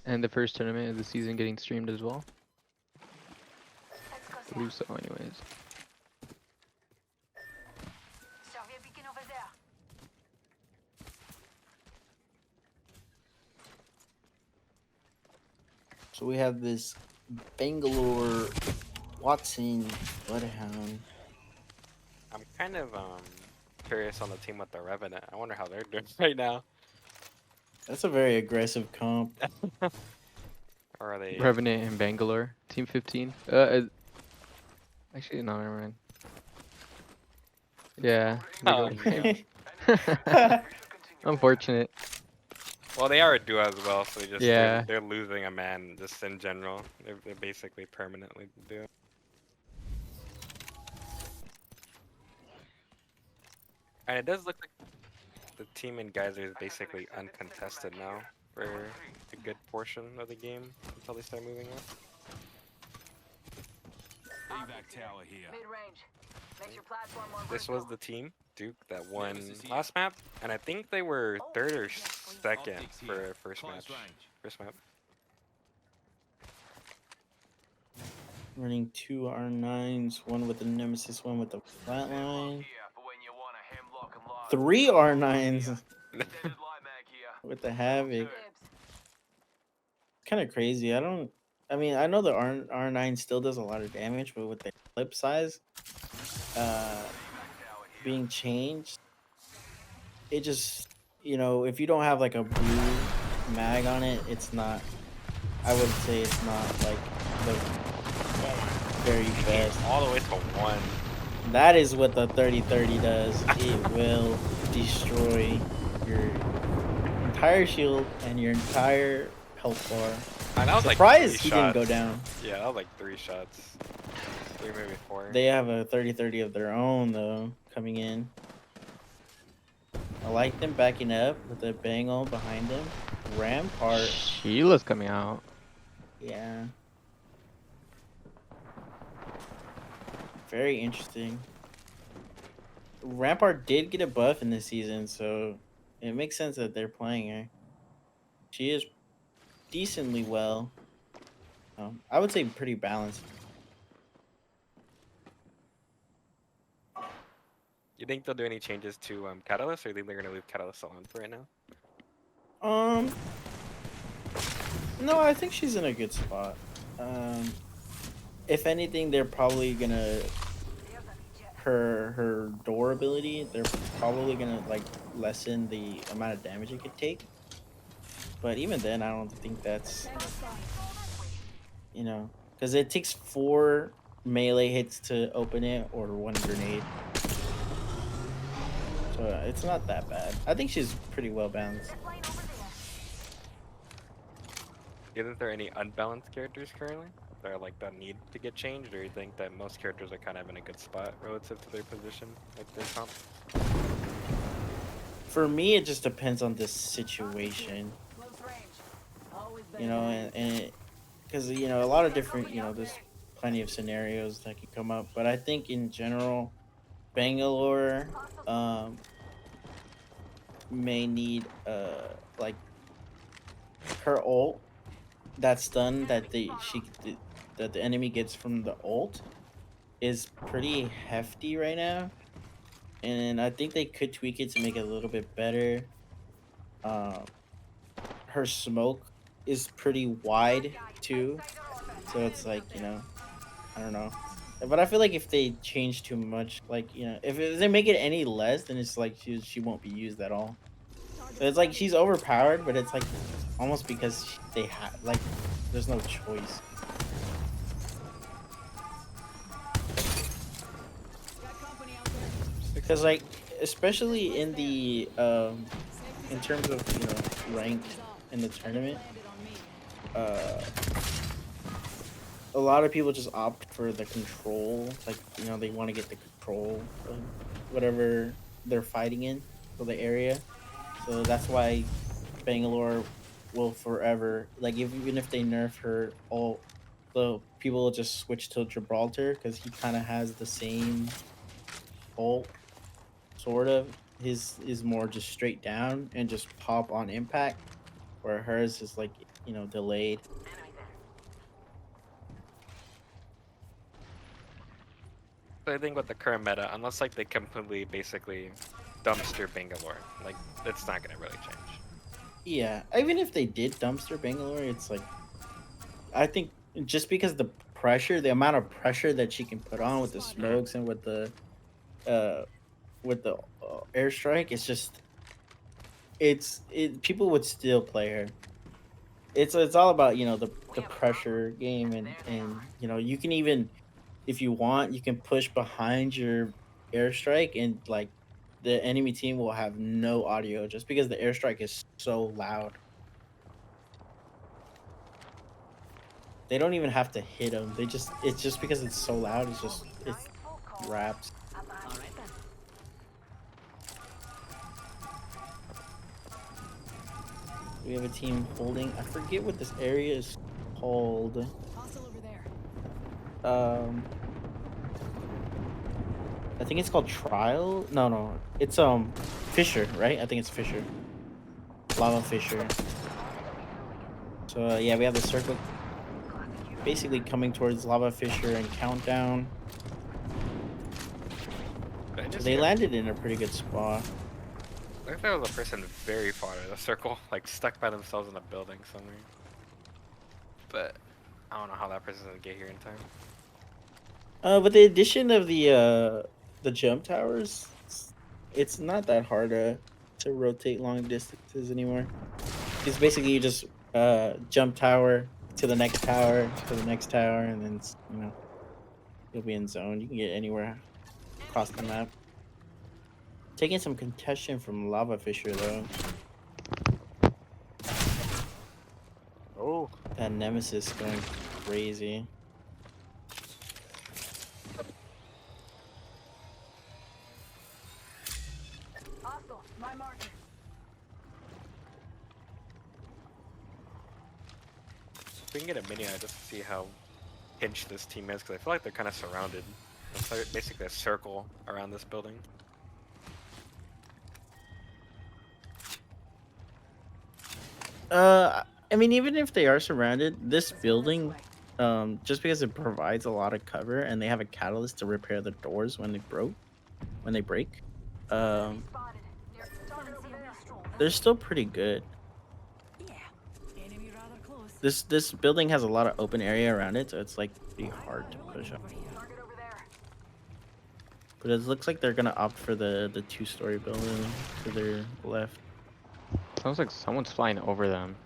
And the first tournament of the season getting streamed as well.
Let's go
I
there.
believe so, anyways.
Survey beacon over there.
So we have this Bangalore Watson Bloodhound.
I'm kind of curious on the team with the Revenant. I wonder how they're doing right now.
That's a very aggressive comp.
Or are they?
Revenant in Bangalore, Team 15. Actually, no, never mind. Yeah. they
Oh,
go-
no.
Unfortunate.
Well, they are a duo as well, so
Yeah.
they're losing a man just in general. They're basically permanently the duo. And it does look like the team in Geyser is basically uncontested now for a good portion of the game until they start moving up.
Evac tower here.
Mid-range. Makes your platform more
This was
versatile.
the team, Duke, that won last map, and I think they were third or second
Optics
for
here.
first
Close
match.
range.
First map.
Running 2 R9s, one with the Nemesis, one with the Flatline. 3 R9s with the Havoc.
Dibs.
Kind of crazy. I mean, I know the R9 still does a lot of damage, but with the clip size being changed, it just, if you don't have like a blue mag on it, it's not, I would say it's not like the very best.
All the way to 1.
That is what the 30-30 does. It will destroy your entire shield and your entire health bar.
And that was
Surprised
like
he
3
didn't go
shots.
down.
Yeah, that was like 3 shots. 3, maybe 4.
They have a 30-30 of their own though coming in. I like them backing up with the Bengal behind them. Rampart,
Sheila's coming out.
yeah. Very interesting. Rampart did get a buff in this season, so it makes sense that they're playing her. She is decently well. I would say pretty balanced.
You think they'll do any changes to Catalyst, or you think they're gonna leave Catalyst alone for right now?
Um, no, I think she's in a good spot. Um, if anything, they're probably gonna her door ability. They're probably gonna like lessen the amount of damage it could take. But even then, I don't think that's
Tango spotted.
because it takes 4 melee hits to open it or 1 grenade. So it's not that bad. I think she's pretty well balanced.
Do you think there are any unbalanced characters currently that are like that need to get changed, or you think that most characters are kind of in a good spot relative to their position, like their comp?
For me, it just depends on the situation,
Close range. Always
and because a lot of different, there's plenty of scenarios that can come up. But I think in general, Bangalore may need like her ult, that stun that the enemy gets from the ult is pretty hefty right now, and I think they could tweak it to make it a little bit better. Um, her smoke is pretty wide too, so it's like I don't know, but I feel like if they change too much, like if they make it any less, then it's like she won't be used at all. So it's like she's overpowered, but it's like almost because they have like there's no choice.
Got company out there.
Because like especially in the in terms of rank in the tournament,
Landed on me.
uh a lot of people just opt for the control, like they want to get the control of whatever they're fighting in for the area. So that's why Bangalore will forever, like even if they nerf her all, the people will just switch to Gibraltar because he kind of has the same ult, sort of. His is more just straight down and just pop on impact, where hers is like delayed.
So I think with the current meta, unless like they completely basically dumpster Bangalore, like it's not gonna really change.
Yeah, even if they did dumpster Bangalore, it's like I think just because the amount of pressure that she can put on with the smokes and uh with the airstrike, it's just people would still play her. It's all about the pressure game, and you can even, if you want, you can push behind your airstrike, and like the enemy team will have no audio just because the airstrike is so loud. They don't even have to hit them. It's just because it's so loud. It's raps.
All right then.
We have a team holding. I forget what this area is called.
Hostile over there.
I think it's called Trial. No, it's Fisher, right? I think it's Fisher. Lava Fisher. So yeah, we have the circle basically coming towards Lava Fisher and Countdown.
But I
So
just
they
hear-
landed in a pretty good spot.
What if there was a person very far in the circle, like stuck by themselves in a building somewhere? But I don't know how that person's gonna get here in time.
With the addition of the jump towers, it's not that hard to rotate long distances anymore. It's basically you just jump tower to the next tower to the next tower, and then you'll be in zone. You can get anywhere across the map. Taking some contention from Lava Fisher though.
Oh,
That Nemesis going crazy.
Hostile. My marker.
If we can get a mini just to see how pinched this team is, because I feel like they're kind of surrounded. It's like basically a circle around this building.
I mean, even if they are surrounded, this building, just because it provides a lot of cover and they have a catalyst to repair the doors when they break,
Spotted.
they're still pretty good.
Yeah. Enemy rather close.
This building has a lot of open area around it, so it's like pretty hard to push up.
Target over there.
But it looks like they're gonna opt for the 2-story building to their left.
Sounds like someone's flying over them.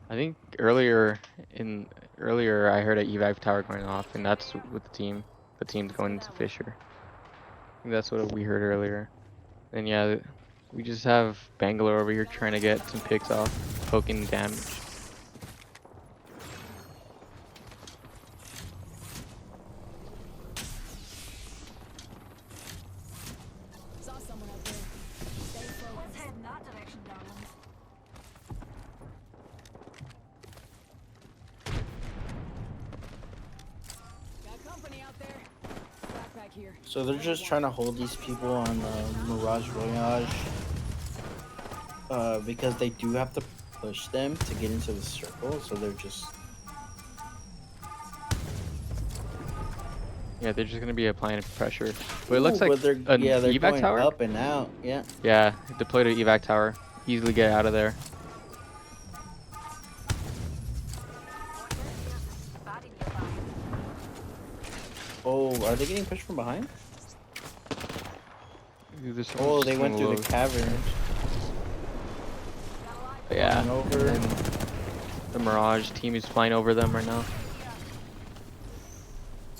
I think earlier I heard an evac tower going off, and that's with the team. The team's going into Fisher. I think that's what we heard earlier. And yeah, we just have Bangalore over here trying to get some picks off, poking damage.
Saw someone out there. Stay
Let's
focused.
head in that direction, darlings.
Got company out there. Backpack here.
So they're just trying to hold these people on Mirage Voyage, because they do have to push them to get into the circle. So they're just
Yeah, they're just gonna be applying pressure. But it looks like
they're
an
they're
evac
going
tower.
up and out. Yeah.
Yeah, deploy to evac tower. Easily get out of there.
Body nearby.
Oh, are they getting pushed from behind?
Ooh, there's
Oh,
someone
they
just
went
doing
through
low.
the cavern.
Yeah.
Flying over.
And the Mirage team is flying over them right now.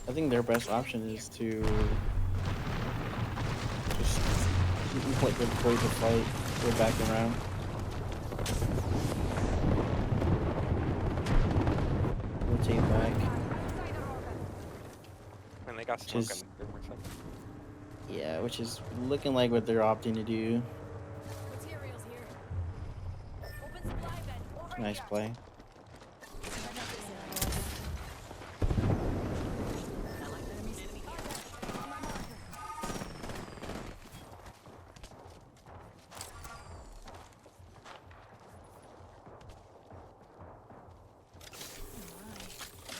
I think their best option is to just like avoid the fight, go back around. Rotate back.
And they got
Which
smoke
is-
and boom or something.
Yeah, which is looking like what they're opting to do.
Materials here.
Open supply bin. Over
Nice
here.
play.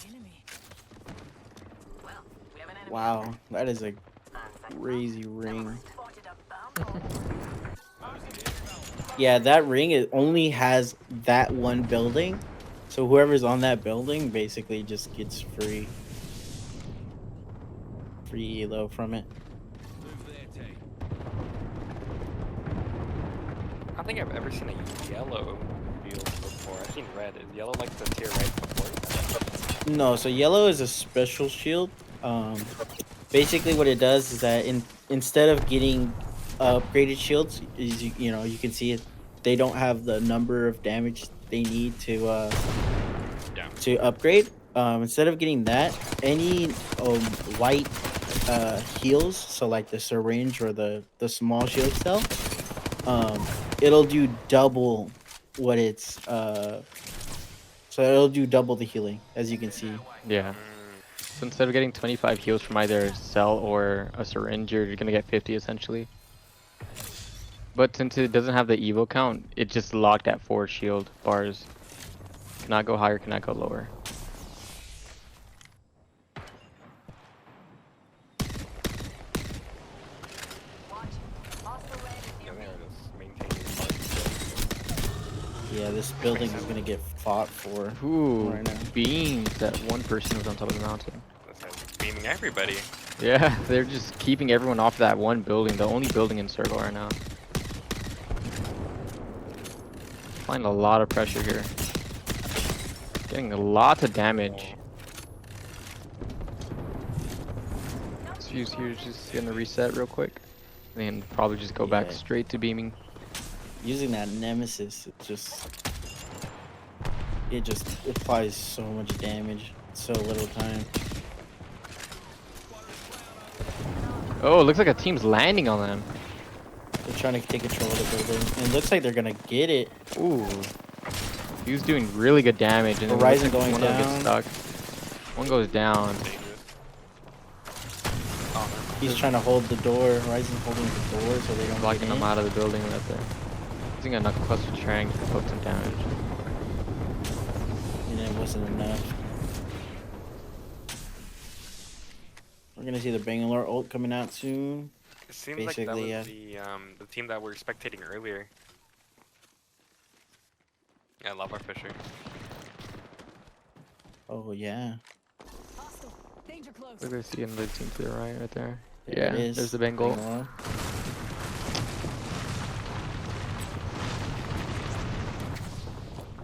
Enemy.
Well, we have an enemy.
Wow, that is a crazy ring.
Spotted a bomb.
Yeah, that ring it only has that one building, so whoever's on that building basically just gets free elo from it.
Move there, T.
I don't think I've ever seen a yellow field before. I've seen red. Is yellow like the tier right before?
No, so yellow is a special shield. Basically what it does is that instead of getting upgraded shields, is you can see it, they don't have the number of damage they need to upgrade. Instead of getting that, any white heals, so like the syringe or the small shield cell, it'll do double what it's so it'll do double the healing, as you can see.
Yeah. So instead of getting 25 heals from either cell or a syringe, you're gonna get 50 essentially. But since it doesn't have the evo count, it's just locked at 4 shield bars. Cannot go higher, cannot go lower.
Watch. Hostile landed near
And
me.
they're just maintaining marks.
Yeah, this building is gonna get fought for
Ooh,
right now.
beams that one person was on top of the mountain.
That's like beaming everybody.
Yeah, they're just keeping everyone off that one building, the only building in circle right now. Applying a lot of pressure here. Getting a lot of damage. This fuse here is just gonna reset real quick. And then probably just go back
Yeah.
straight to beaming.
Using that nemesis, it just applies so much damage, so little time.
Oh, it looks like a team's landing on them.
They're trying to take control of the building. And it looks like they're gonna get it.
Ooh. He was doing really good damage, and
Horizon
it looks like
going
one of them gets
down.
stuck. One goes down.
Dangerous. Oh, no.
He's trying to hold the door. Horizon's holding the door so they don't
Blocking
get
him
in.
out of the building right there. Using a knuckle cluster trying to poke some damage.
And it wasn't enough. We're gonna see the Bangalore ult coming out soon.
It seems like that
Basically,
was the team that we were spectating earlier. Yeah, I love our Fisher.
Oh yeah.
Hostile. Danger close.
Look, I see another team to the right there.
There
Yeah,
it is.
there's the Bengal.
Bangalore.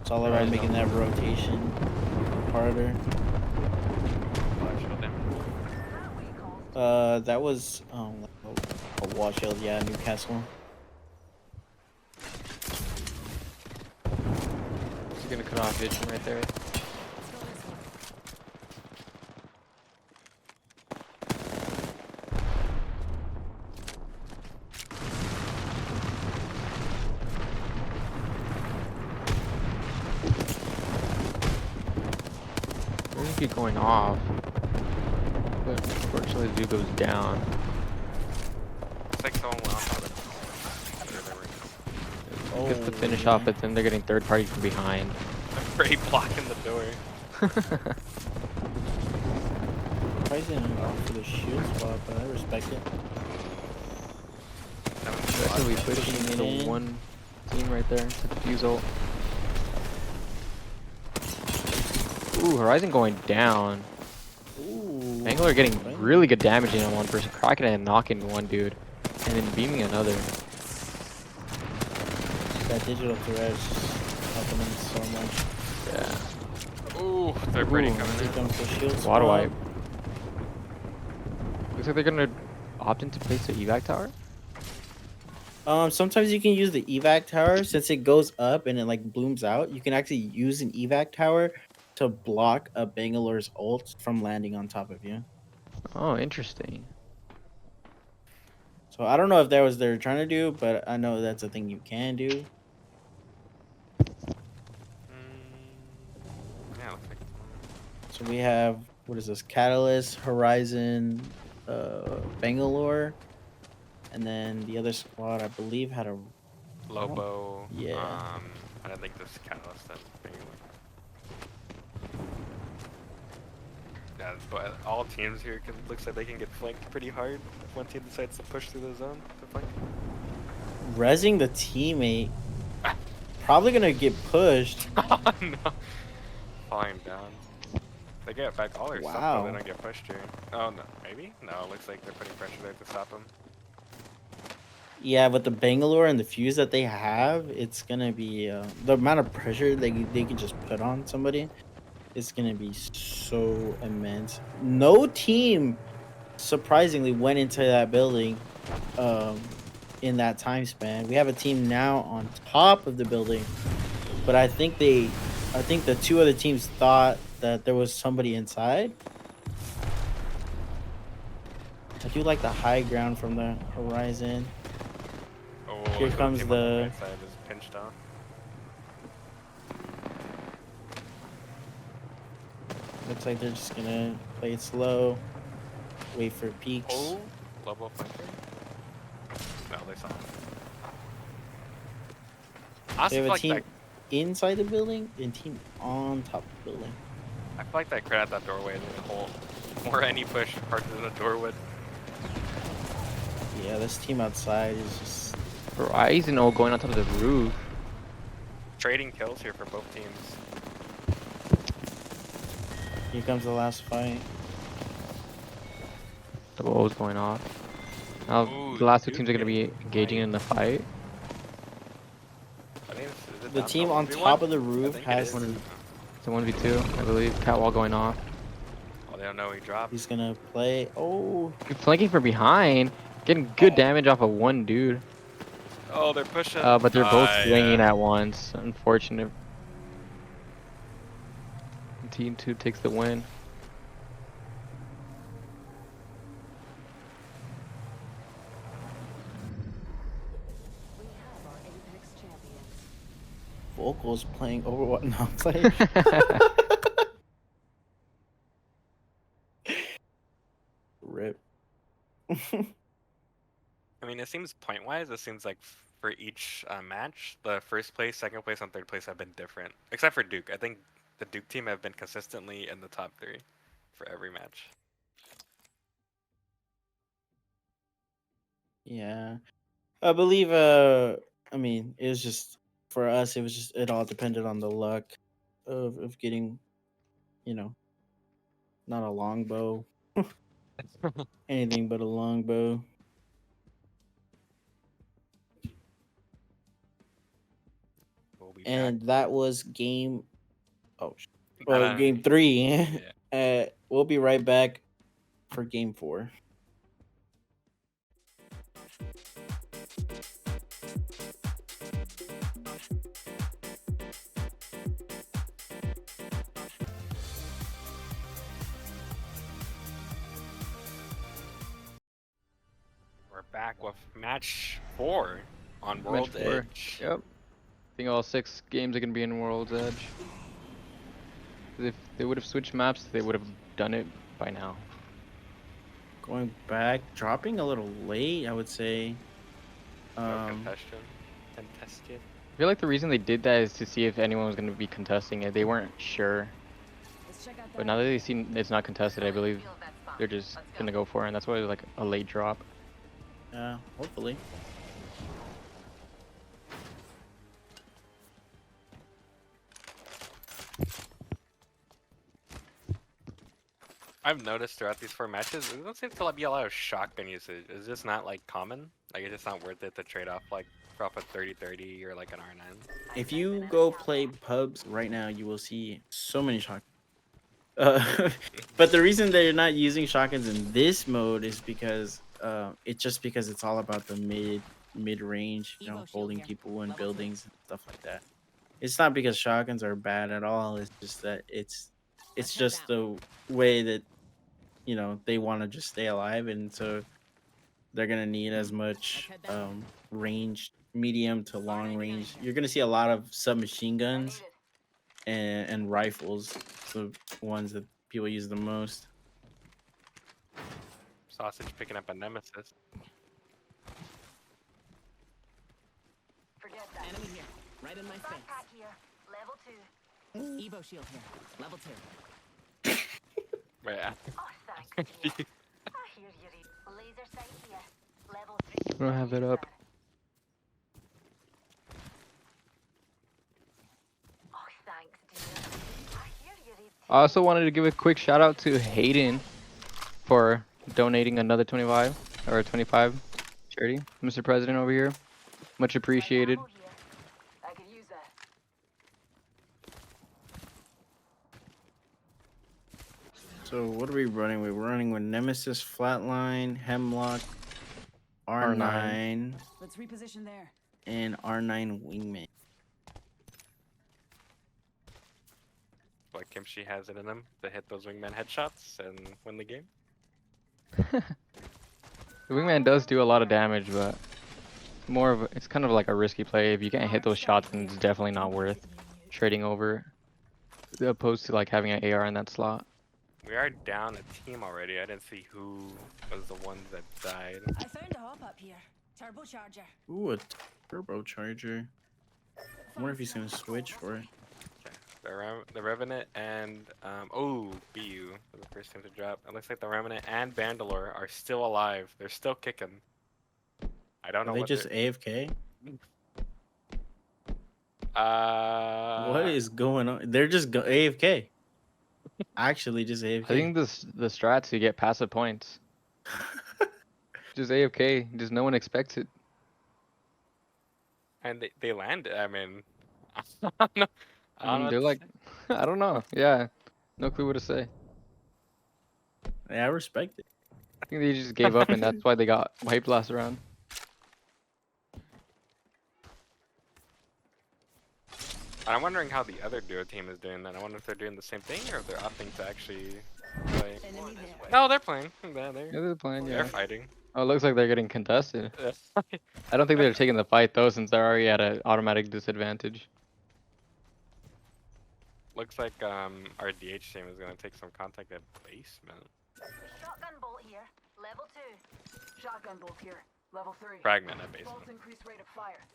It's all about
Horizon.
making that rotation harder. That was a wall shield, yeah, Newcastle.
He's gonna cut off vision right there.
Let's go this way.
They're gonna keep going off. But unfortunately, the dude goes down.
It's like someone went off on the.
Gets the
Oh,
finish
yeah.
off, but then they're getting third party from behind.
Pretty blocking the door.
Probably didn't go for the shield spot, but I respect it.
Aggressively pushing
Pushing it
the
in.
one team right there. To defuse ult. Ooh, Horizon going down.
Ooh.
Bangalore getting
Right.
really good damage in on one person, cracking and knocking one dude, and then beaming another.
That digital threat is helping them so much.
Yeah.
Ooh, they're pretty
Ooh,
coming
Here
in.
comes the shield
Water
spot.
wipe. Looks like they're gonna opt in to place the evac tower.
Sometimes you can use the evac tower since it goes up and it like blooms out. You can actually use an evac tower to block a Bangalore's ult from landing on top of you.
Oh, interesting.
So I don't know if that was they're trying to do, but I know that's a thing you can do.
Yeah, looks like.
So we have what is this? Catalyst, Horizon, Bangalore, and then the other squad I believe had a
Lobo.
Yeah.
I don't think this Catalyst has Bangalore. Yeah, but all teams here looks like they can get flanked pretty hard if one team decides to push through the zone to flank.
rezzing the teammate. Probably gonna get pushed.
Oh no. Falling down. They get back all their stuff, but
Wow.
they don't get pushed here. Oh no, maybe? No, it looks like they're putting pressure there to stop them.
Yeah, but the Bangalore and the fuse that they have, it's gonna be the amount of pressure they can just put on somebody. It's gonna be so immense. No team, surprisingly, went into that building in that time span. We have a team now on top of the building, but I think the two other teams thought that there was somebody inside. I do like the high ground from the Horizon.
Oh,
Here
look,
comes
team on
the-
right side is pinched off.
Looks like they're just gonna play it slow, wait for peaks.
Oh, Lobo flanker? No, they saw him.
They
Honestly,
have
I
a
feel
team
like
inside the building and team on top of the building.
I feel like that crit at that doorway is a whole more any push harder than a door would.
Yeah, this team outside is just
Horizon ult going on top of the roof.
Trading kills here for both teams.
here comes the last fight.
Double O's going off. Now
Ooh,
the last two
dude
teams are gonna be
getting
engaging in the fight.
I think is it
The
down
team
to
on
1v1?
top of the
I
roof
think it
has
is.
the,
It's a 1v2, I believe. Catwall going off.
Oh, they don't know he dropped.
he's gonna play. Oh,
Flanking from behind, getting good damage off of one dude.
Oh, they're pushing.
But they're both swinging
yeah.
at once. Unfortunate. Team 2 takes the win.
vocals playing Overwatch. No, I'm playing. Rip.
I mean, it seems point-wise, it seems like for each match, the first place, second place, and third place have been different. Except for Duke. I think the Duke team have been consistently in the top 3 for every match.
Yeah. I believe I mean, it was just for us it was just it all depended on the luck of getting, you know, not a longbow. Anything but a longbow.
We'll be back.
And that was game
No,
game 3.
Yeah.
We'll be right back for game 4.
We're back with match 4 on
Match
World
4.
Edge.
Yep. I think all 6 games are gonna be in World's Edge. 'Cause if they would have switched maps, they would have done it by now.
Going back, dropping a little late, I would say.
No contested.
I feel like the reason they did that is to see if anyone was gonna be contesting it. They weren't sure.
Let's check out
But
that.
now that they've seen it's not contested, I believe they're just gonna go for it, and that's why it's like a late drop.
Hopefully.
I've noticed throughout these 4 matches, there doesn't seem to be a lot of shotgun usage. It's just not like common. Like it's just not worth it to trade off like drop a 30-30 or like an R9.
If you go play pubs right now, you will see so many shotguns. But the reason they're not using shotguns in this mode is because it's just because it's all about the mid range, you know, holding people in buildings and stuff like that. It's not because shotguns are bad at all. It's just that it's just the way that, you know, they want to just stay alive, and so they're gonna need as much range, medium to long range. You're gonna see a lot of submachine guns and rifles, the ones that people use the most.
Sausage picking up a nemesis.
Forget that.
Enemy here, right in my face.
Backpack here. Level 2.
Evo shield here, level 2.
Wait,
Oh, thanks, dear. I hear you read. Laser sight here. Level 3.
I don't have it up.
Oh, thanks, dear. I hear you read.
I also wanted to give a quick shout out to Hayden for donating another 25 or 25 charity. Mr. President over here, much appreciated.
Ammo here. I could use that.
So what are we running with? We're running with Nemesis, Flatline, Hemlock, R9,
Let's reposition there.
and R9 Wingman.
like Kimchi has it in him to hit those wingman headshots and win the game.
The wingman does do a lot of damage, but it's kind of like a risky play. If you can't hit those shots, then it's definitely not worth trading over, opposed to like having an AR in that slot.
We are down a team already. I didn't see who was the ones that died.
I found a hop up here. Turbocharger.
Ooh, a turbocharger. I wonder if he's gonna switch for it.
The Revenant and BU was the first team to drop. It looks like the Revenant and Bandalore are still alive. They're still kicking. I don't know.
Are they
what
just AFK?
Uh,
What is going on? They're just AFK. Actually, just AFK.
I think the strats to get passive points. Just AFK. Just no one expects it.
And they landed. I mean, I don't know.
They're like, I don't know. Yeah, no clue what to say.
Yeah, I respect it.
I think they just gave up, and that's why they got wiped last round.
I'm wondering how the other duo team is doing that. I wonder if they're doing the same thing or if they're opting to actually play.
Enemy there.
No, they're playing.
Yeah, they're playing.
They're
Yeah.
fighting.
Oh, it looks like they're getting contested. I don't think they're taking the fight though, since they're already at an automatic disadvantage.
Looks like our DH team is gonna take some contact at basement.
Shotgun bolt here. Level 2.
Shotgun bolt here. Level 3.
Fragment at basement.
Bolts increase rate of fire.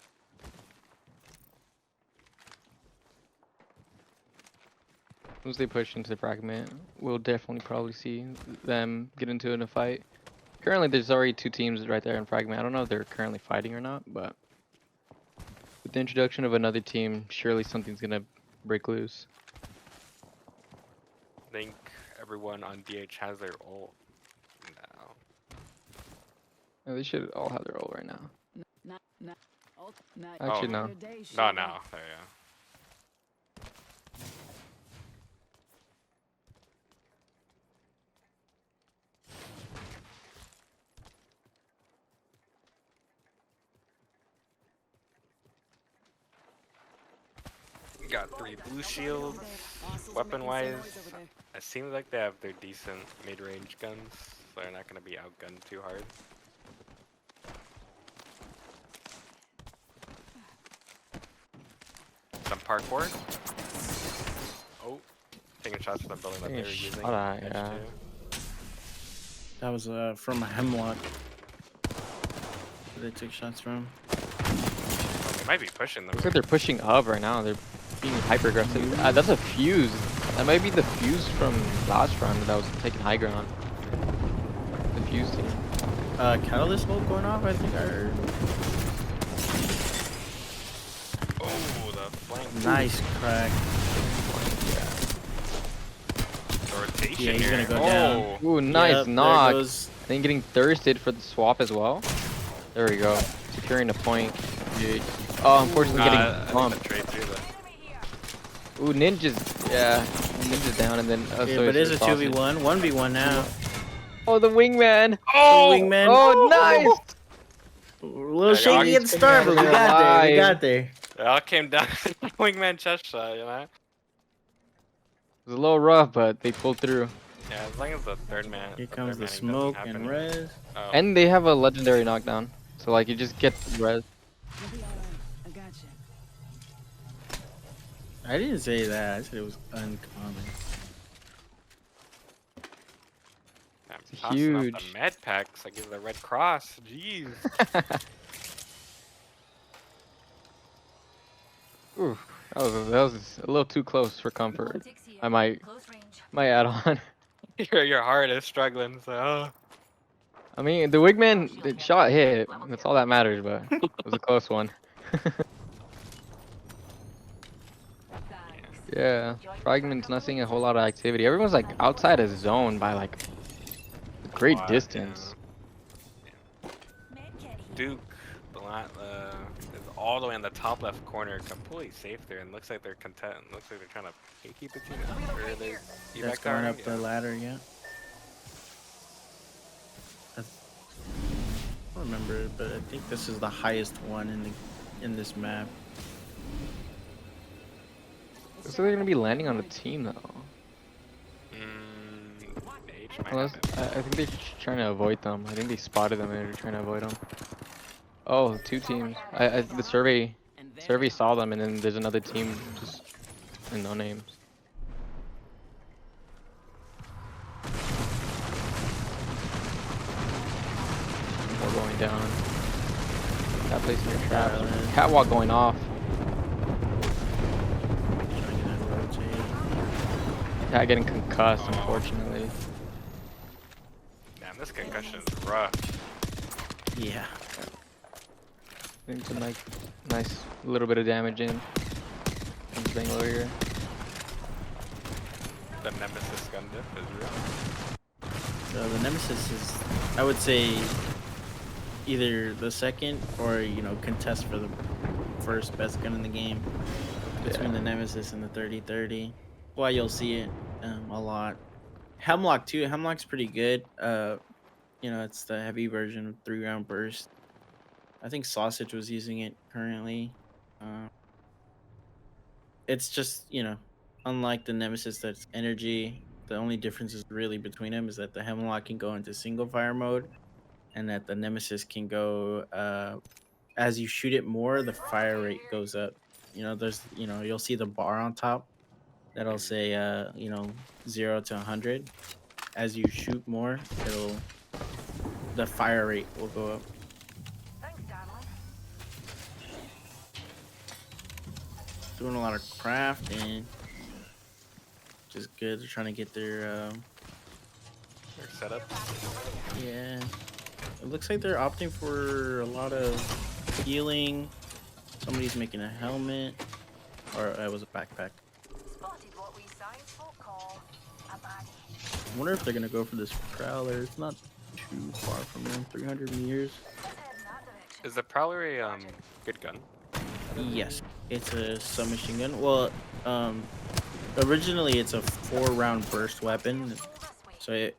Once they push into the fragment, we'll definitely probably see them get into it in a fight. Currently, there's already 2 teams right there in fragment. I don't know if they're currently fighting or not, but with the introduction of another team, surely something's gonna break loose.
I think everyone on DH has their ult now.
Yeah, they should all have their ult right now.
Not.
Actually, no.
Not now. There you go. Got 3 blue shields. Weapon-wise, it seems like they have their decent mid-range guns, so they're not going to be outgunned too hard. Some parkour. Oh, taking shots from the building that they were using.
Alright,
Edge
yeah.
two.
That was from a Hemlock. They took shots from.
Oh, they might be pushing them.
Looks like they're pushing up right now. They're being hyper aggressive. That's a fuse. That might be the fuse from last round that was taking high ground. The fuse team.
Catalyst ult going off, I think I heard.
Oh, the flank.
Nice crack.
The rotation
Yeah, he's
here.
gonna go
Oh,
down.
Ooh, nice
Yep, there
knock.
goes-
Then getting thirsted for the swap as well. There we go. Securing the point. Dude. Oh, unfortunately
I
getting
think
bumped.
the trade through the.
Ooh, Ninja's, yeah. Ninja's down and then...
Yeah, but it is a 2v1. 1v1 now.
Oh, the wingman.
Oh! Wingman.
Oh, nice.
A little
Yeah,
shaky
y'all-
at the start, but we got there. We got there.
It all came down to the wingman chest shot, you know?
It was a little rough, but they pulled through.
Yeah, as long as the third man.
Here
the
comes
third
the
manning doesn't
smoke
happen.
and res.
Oh.
And they have a legendary knockdown. So, like, you just get res.
You'll be alright. I got you.
I didn't say that. I said it was uncommon.
I'm
It's
tossing out
huge.
the med packs. I give the Red Cross. Jeez.
Ooh, that was a little too close for comfort.
Optics here.
I might
Close range.
add on.
your heart is struggling, so. Oh.
I mean, the wingman the shot hit. That's all that matters, but it was a close one.
Thanks.
Yeah, Fragment's not seeing a whole lot of activity. Everyone's like outside of zone by like a great
Wow,
distance.
Med kit here.
Duke, is all the way in the top left corner, completely safe there, and looks like they're content. Looks like they're trying to keep the team. Or they're
That's
evac
going
tower,
up the ladder, yeah. I don't remember, but I think this is the highest one in this map.
So they're gonna be landing on a team though.
H might
Unless,
have it.
I think they're just trying to avoid them. I think they spotted them and they're trying to avoid them. Oh, 2 teams. The survey saw them, and then there's another team just in no names. More going down. That place in your trap. Catwalk going off.
Trying to rotate.
Cat getting concussed, unfortunately.
Damn, this concussion is rough.
Yeah.
Doing some like nice little bit of damage in. From Bangalore here.
The Nemesis gun dip is real.
So the Nemesis is, I would say, either the second or, contest for the first best gun in the game. Between the Nemesis and the 30-30. Why you'll see it a lot. Hemlock too. Hemlock's pretty good. It's the heavy version of 3-round burst. I think Sausage was using it currently. It's just, unlike the Nemesis that's energy, the only difference is really between them is that the Hemlock can go into single fire mode and that the Nemesis can go, as you shoot it more, the fire rate goes up. You'll see the bar on top. that'll say, 0 to 100. As you shoot more, the fire rate will go up.
Thanks, darling.
Doing a lot of crafting, which is good. They're trying to get their,
Their setup.
yeah. It looks like they're opting for a lot of healing. Somebody's making a helmet, or it was a backpack.
Spotted what we science folk call a baddie.
I wonder if they're gonna go for this prowler. It's not too far from them, 300 meters.
Let's head in that direction.
Is the Prowler a good gun?
Yes, it's a submachine gun. Well, originally it's a 4-round burst weapon, so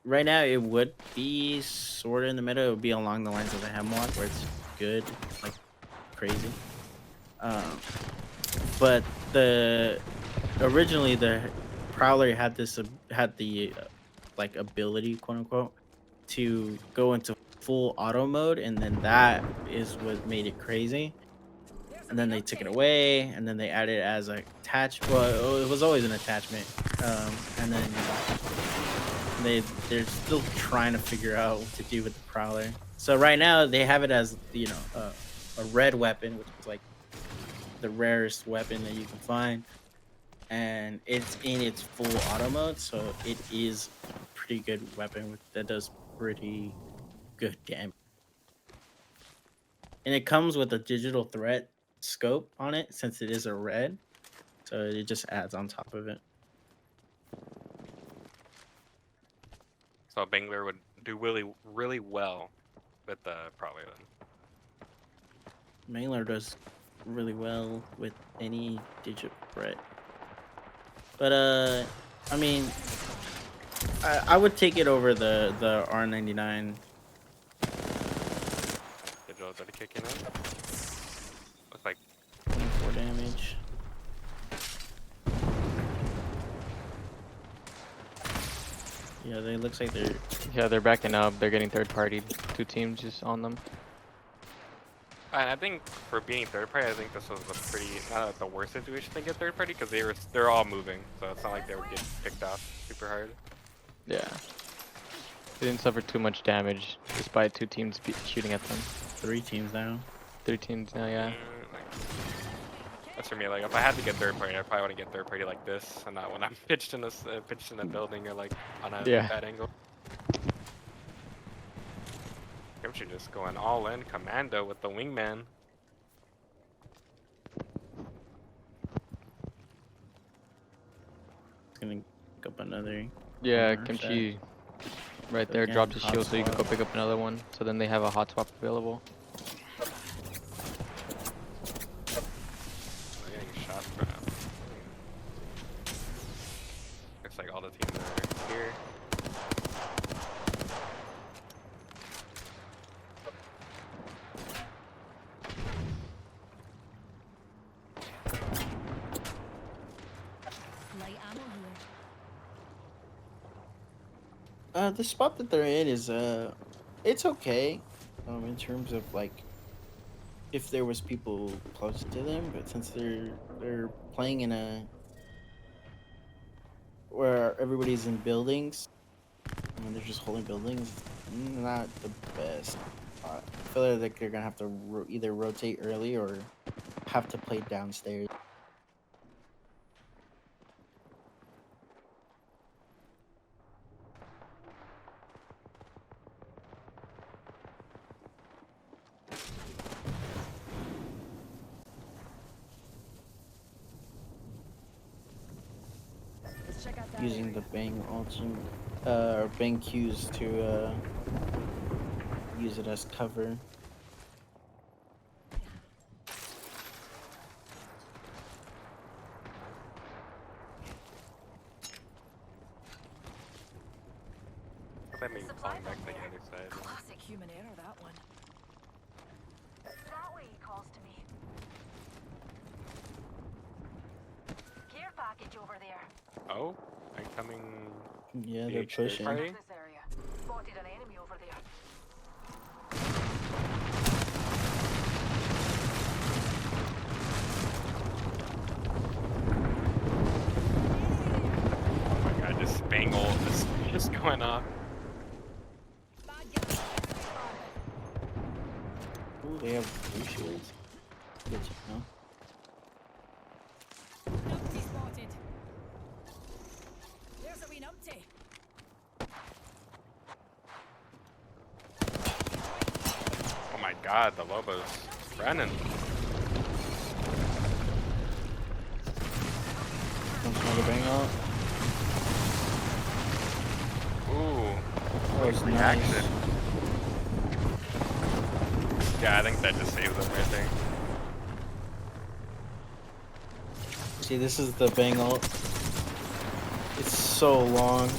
right now it would be sort of in the middle. It would be along the lines of the Hemlock, where it's good, like crazy. But originally the Prowler had the like ability, quote unquote, to go into full auto mode, and then that is what made it crazy. And then they took it away, and then they added it as a well, it was always an attachment. And then they're still trying to figure out what to do with the Prowler. So right now they have it as a red weapon, which is like the rarest weapon that you can find, and it's in its full auto mode, so it is a pretty good weapon that does pretty good damage. And it comes with a digital threat scope on it, since it is a red, so it just adds on top of it.
So Bangler would do really well with the Prowler then.
Mailer does really well with any digital threat. But I mean, I would take it over the R99.
Digital that kicking in. Looks like
24 damage. Yeah, they looks like they're
Yeah, they're backing up. They're getting third party. 2 teams just on them.
and I think for being third party, I think this was a pretty not the worst situation to get third party because they're all moving, so it's not like they were getting picked off super hard.
Yeah. They didn't suffer too much damage despite 2 teams shooting at them.
3 teams now.
3 teams now, yeah.
That's for me. Like if I had to get third party, I probably want to get third party like this, and not when I'm pitched in a building or like on a bad angle. Grimshy just going all in commando with the wingman.
It's gonna pick up another.
Yeah,
corner
Kimchi right
So
there
again,
dropped his
hot
shield so you can go
swap.
pick up another one. So then they have a hot swap available.
They're getting shot from. Looks like all the teams are here.
Light ammo here.
The spot that they're in is it's okay, in terms of like if there was people close to them, but since they're playing in a where everybody's in buildings, and they're just holding buildings, not the best spot. I feel like they're gonna have to either rotate early or have to play downstairs.
Let's check out that
Using
area.
the bang ultimate, bang Qs to use it as cover.
That may be falling back to the other side.
Classic human error, that one.
That way he calls to me. Care package over there.
Oh, incoming.
Yeah, they're
DH third
pushing.
party?
This area. Spotted an enemy over there.
going off.
Bad guy.
Ooh, they have blue shields. Good to know.
Numpty spotted. There's a wee numpty.
Oh my god, the Lobos. Brennan.
Comes another bang out.
Ooh.
That was
Reaction.
nice.
Yeah, I think that just saves them right there.
See, this is the bang ult. It's so long.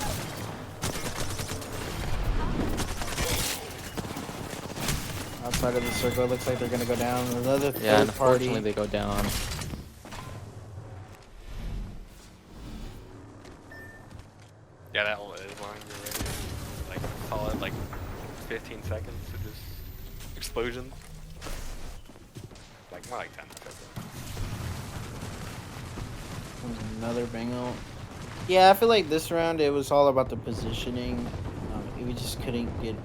Outside of the circle, it looks like they're gonna go down. Another
Yeah,
third party.
unfortunately they go down.
Yeah, that ult is long, you're right. Like, solid, like, 15 seconds to just explosion. Like, more like 10 seconds.
Another bang ult. Yeah, I feel like this round it was all about the positioning. We just couldn't get,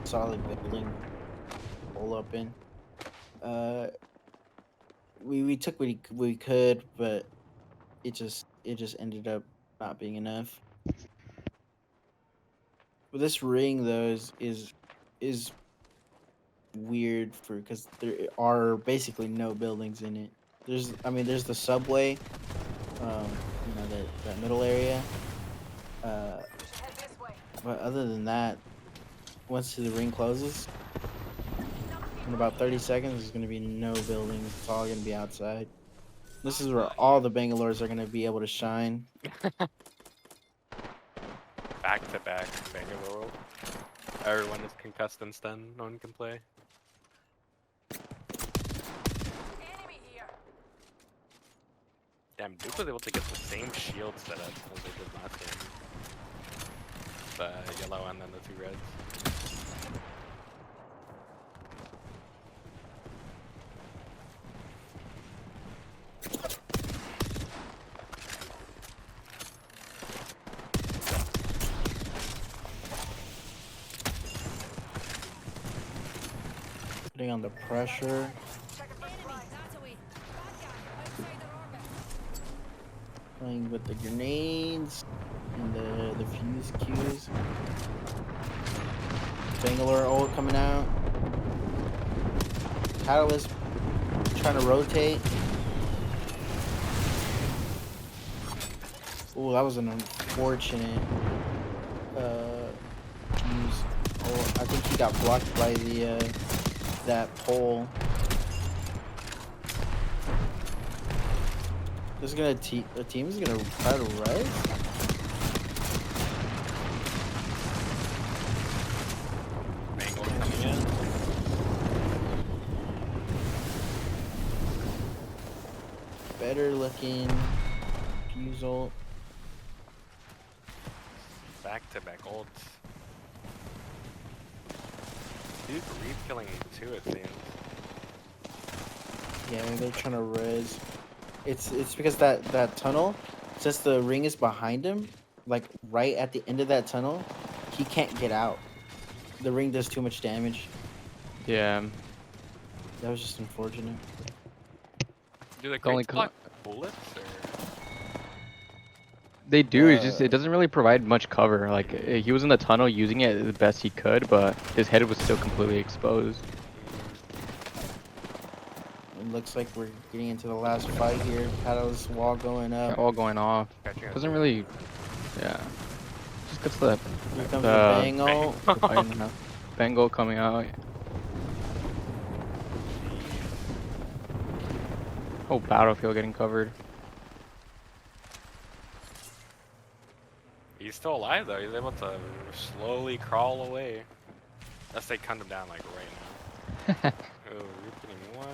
solid building pull up in. We took what we could, but it just ended up not being enough. But this ring though is weird because there are basically no buildings in it. There's the subway, that middle area.
Head this way.
But other than that, once the ring closes, in about 30 seconds, there's gonna be no buildings. It's all gonna be outside. This is where all the Bangalores are gonna be able to shine.
Back to back Bangalore. Everyone is concussed and stunned, no one can play.
Enemy here.
Damn, Duke was able to get the same shield setup as they did last game. The yellow and then the two reds.
Putting on the pressure.
Check it for
Enemy.
supplies.
That away. Bad guy. Outside their orbit.
Playing with the grenades and the fuse cues. Bangalore ult coming out. Catalyst trying to rotate. Ooh, that was an unfortunate fuse. Oh, I think he got blocked by the that pole. This is gonna the team is gonna try to res.
Bangle coming in.
Better looking fuse ult.
Back to back ults. Dude, re-killing too, it seems.
Yeah, they're trying to res. It's because that tunnel, since the ring is behind him, like right at the end of that tunnel, he can't get out. The ring does too much damage.
Yeah.
That was just unfortunate.
Do the
only
crates block bullets or?
They do. It's just it doesn't really provide much cover. Like he was in the tunnel using it the best he could, but his head was still completely exposed.
It looks like we're getting into the last fight here. Paddle's wall going
They're
up.
all going off.
Gotcha.
Doesn't really. Yeah. Just gets the
Here comes the bang ult.
Bengal coming out. Whole battlefield getting covered.
He's still alive though. He's able to slowly crawl away. Unless they cut him down like right now. Oh, repeating one.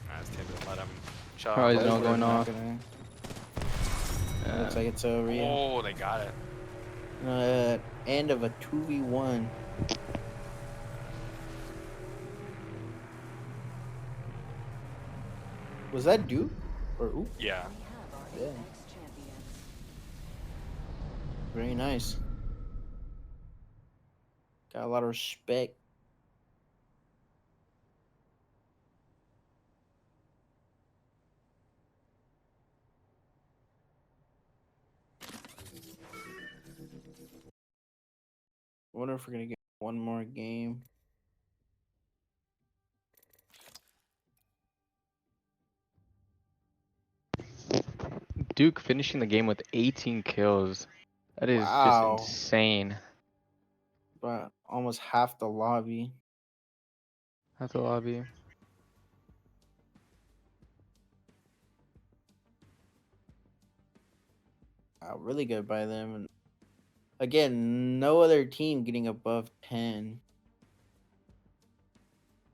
Nah, this team doesn't let him chop.
Probably
Those
no
were
going
not
off.
gonna-
Yeah.
Looks like it's over. Yeah.
Oh, they got it.
End of a 2v1. Was that Duke or Oop?
Yeah.
Yeah. Very nice. Got a lot of respect. I wonder if we're gonna get one more game.
Duke finishing the game with 18 kills. That is just
Wow.
insane.
But almost half the lobby.
That's a lobby.
Really good by them. And again, no other team getting above 10.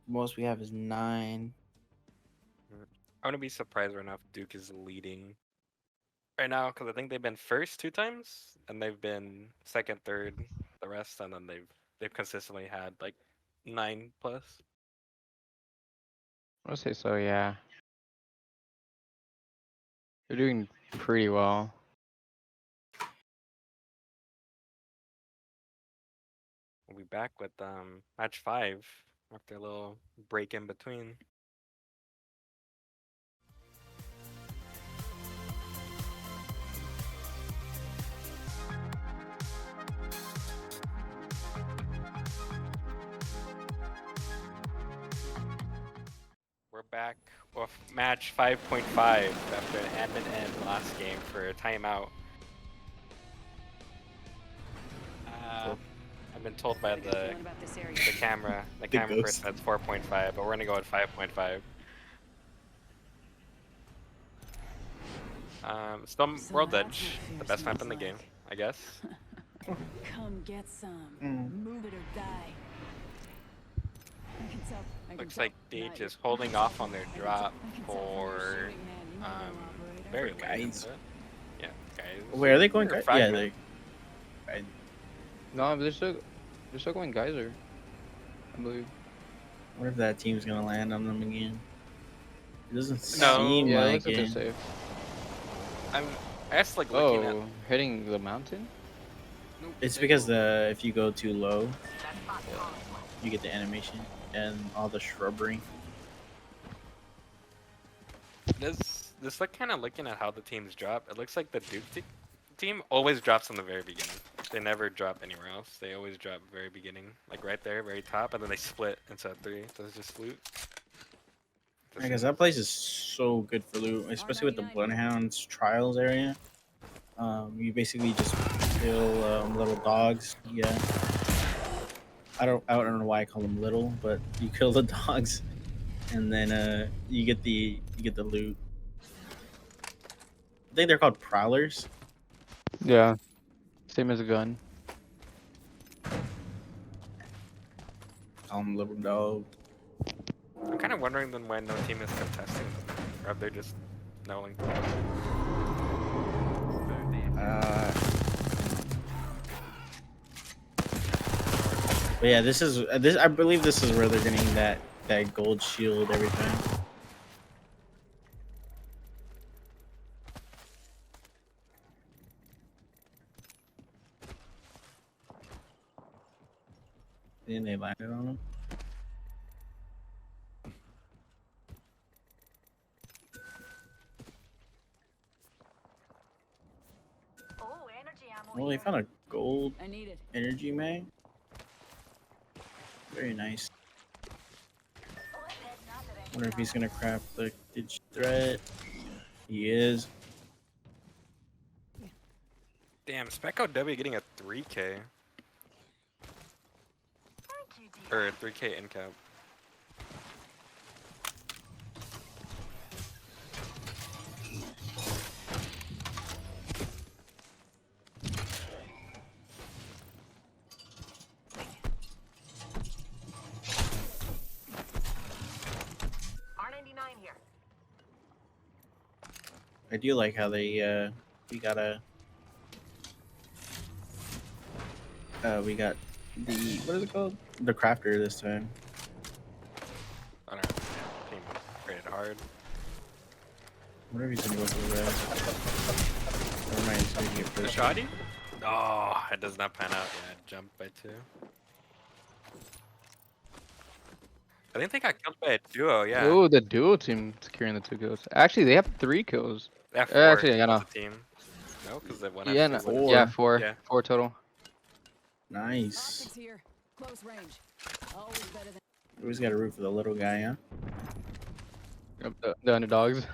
Most we have is 9.
I wouldn't be surprised right now if Duke is leading right now because I think they've been first 2 times and they've been second, third, the rest, and then they've consistently had like 9+.
I would say so, yeah. They're doing pretty well.
We'll be back with match 5 after a little break in between. We're back with match 5.5 after an admin end last game for a timeout. I've been told by the
Feeling about this area.
camera, the
The
camera
ghost.
person says 4.5, but we're gonna go with 5.5. Still
So
World
that's
Edge,
what
the
fear
best map in
smells
the game,
like.
I guess.
Come get some. Move it or die. I can tell.
Looks like DH is holding off on their drop for very late.
Guys.
into it. Yeah, guys.
Where are they going?
Or
Yeah,
fragment.
they.
No, they're still going Geyser, I believe.
What if that team's gonna land on them again? It doesn't
No.
seem
Yeah, it
like
looks like they're
it.
safe.
I guess like looking at.
Oh, hitting the mountain?
It's because if you go too low, you get the animation and all the shrubbery.
This like kind of looking at how the teams drop. It looks like the Duke team always drops in the very beginning. They never drop anywhere else. They always drop very beginning, like right there, very top, and then they split into 3. So it's just loot.
I guess that place is so good for loot, especially with the Bloodhounds Trials area. You basically just kill little dogs. Yeah. I don't know why I call them little, but you kill the dogs, and then you get the loot. I think they're called prowlers.
Yeah. Same as a gun.
Call them little dog.
I'm kind of wondering then why no team is contesting them, or if they're just knowing.
But yeah, this. I believe this is where they're getting that gold shield every time. And they landed on them.
Oh, energy ammo.
Well, they
here.
found a gold
I need it.
energy mag. Very nice.
Oh, it's heading out the range
Wonder if
now.
he's gonna craft the ditch threat. He is.
Damn, Spec OW getting a 3K
Thank you, dear.
or a 3K in cap.
R99 here.
I do like how they we got the what is it called? The crafter this time.
I don't know. Team rated hard.
Whatever he's gonna go for the rest. Never mind, he's gonna get
The
first.
shoddy? Oh, it does not pan out. Yeah, jump by 2. I think they got killed by a duo. Yeah,
Oh, the duo team securing the 2 kills. Actually, they have 3 kills.
they have 4
Actually, yeah,
as
no.
a team. No, because the one has
Yeah,
2.
no,
One has
yeah,
4.
4.
Yeah.
4 total.
Nice.
Optics here. Close range. Always better than.
Always got to root for the little guy, huh?
Yep, the underdogs.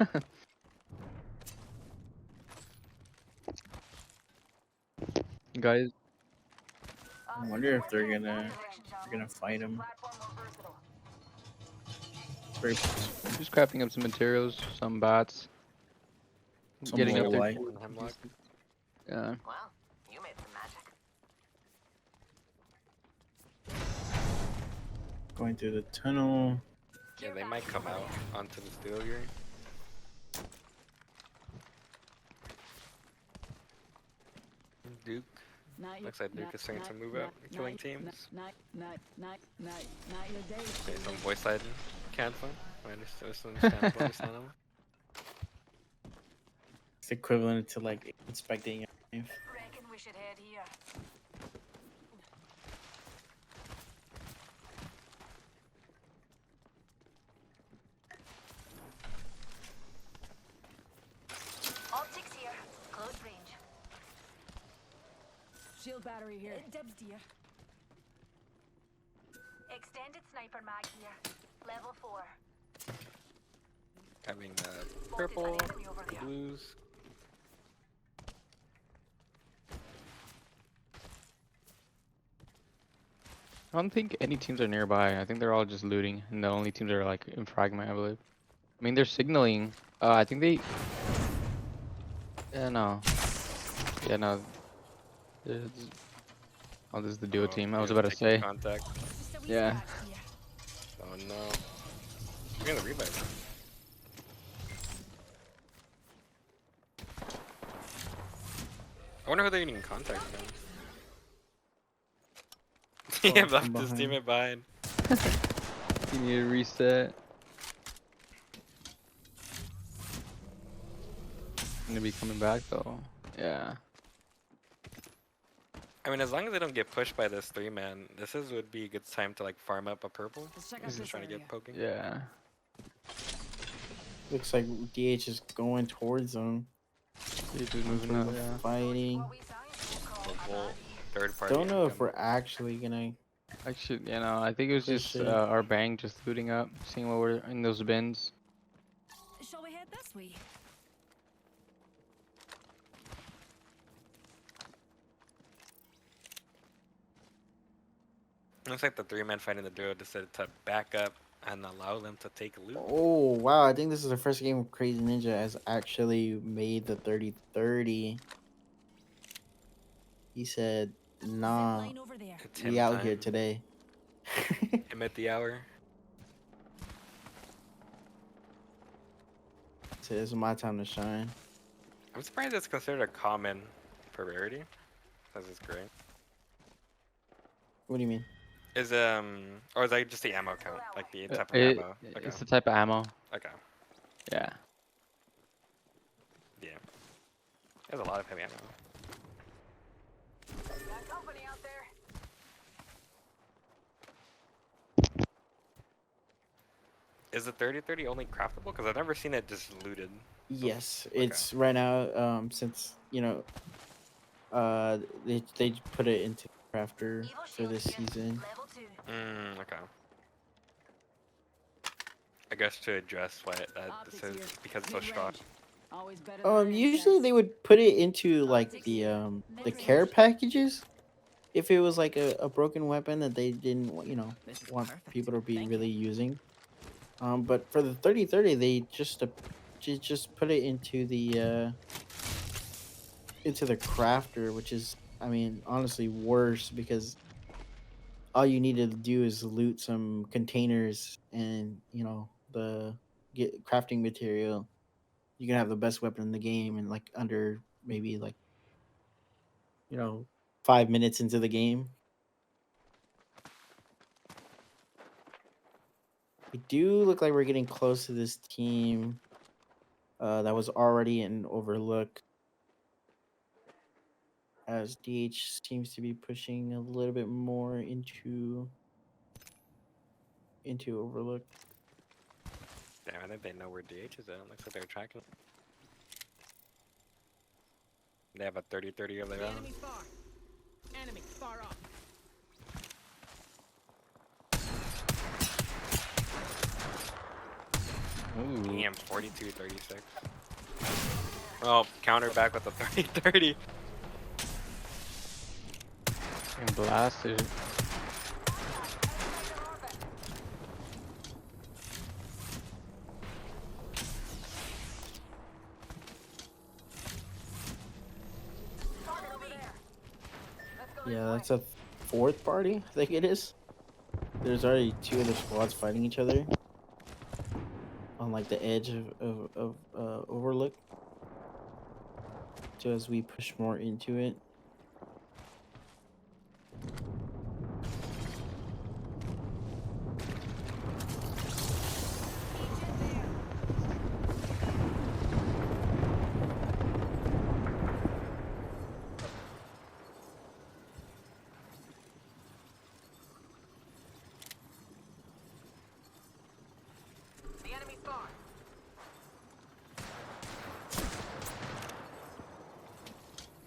Guys,
I wonder if they're gonna fight him. Very possible.
just crafting up some materials, some bots.
Some
Getting up
low
there.
light.
And Hemlock.
Yeah.
Well, you made some magic.
Going through the tunnel.
Yeah, they might come out onto the steel here. Duke.
Not your-
Looks like Duke
not-
is starting
not-
to move
not-
up, killing
not-
teams.
Not your day.
Okay, some voice side canceling. I understand them.
It's equivalent to like inspecting a knife.
Reckon we should head here. Optics here. Close range.
Shield battery here.
Dibs, dear. Extended sniper mag here. Level 4.
Having the
Spotted
purple,
an enemy over there.
blues.
I don't think any teams are nearby. I think they're all just looting, and the only teams are like in fragment, I believe. I mean, they're signaling. I think they. Yeah, no. Yeah, no. It's... Oh, this is the duo team. I was
yeah,
about to
taking
say.
contact.
Just a wee
Yeah.
scratch here.
Oh no. You're gonna revive. I wonder who they're getting in contact from.
Oh,
Yeah,
from
left his
behind.
teammate behind.
You need to reset. Gonna be coming back though. Yeah.
I mean, as long as they don't get pushed by this 3-man, would be a good time to like farm up a purple.
Let's check out
Just
this
trying to
area.
get poking.
Yeah.
Looks like DH is going towards them.
He's just moving
For
up.
the
Yeah.
fighting.
What we science will call
The
a
whole
baddie.
third party.
Don't know if
income.
we're actually gonna.
Actually, you know, I think it was
Push
just
it.
our bank just looting up, seeing what we're in those bins.
Shall we head this way?
Looks like the 3-man fighting the duo decided to back up and allow them to take loot.
Oh wow! I think this is the first game Crazy Ninja has actually made the 30-30. He said, "Nah,
Zip line over there.
It's
we
him
out here
time.
today."
Him at the hour.
So this is my time to shine.
I'm surprised it's considered a common for rarity. This is great.
What do you mean?
Is or is that just the ammo count? Like the type of
It,
ammo? Okay.
it's the type of ammo.
Okay.
Yeah.
Yeah. There's a lot of heavy ammo.
Got company out there.
Is the 30-30 only craftable? Because I've never seen it just looted.
Yes,
Okay.
it's right now. Since they put it into crafter
Evo
for
shield
this
here.
season.
Level 2.
Okay. I guess to address why this
Optics
is
here.
because it's so
Mid
strong.
range. Always better than any
Usually
chance.
they would put it into like the care packages. If it was like a broken weapon that they didn't
This is
want
perfect.
people to be
Thank
really using. But for the 30-30, they just put it into the crafter, which is, I mean, honestly worse because all you need to do is loot some containers and get crafting material. You can have the best weapon in the game and like under maybe like 5 minutes into the game. We do look like we're getting close to this team that was already in Overlook. as DH seems to be pushing a little bit more into Overlook.
Damn, I think they know where DH is at. Looks like they're tracking. They have a 30-30 of their
The
own.
enemy's far. Enemy far off.
Ooh.
Damn, 42-36. Oh, counter back with a 30-30.
And blasted.
Target over there. Let's go
Yeah,
this
that's a fourth party, I think it is. There's already two other squads fighting each other on like the edge of Overlook. So as we push more into it.
way. The enemy's far.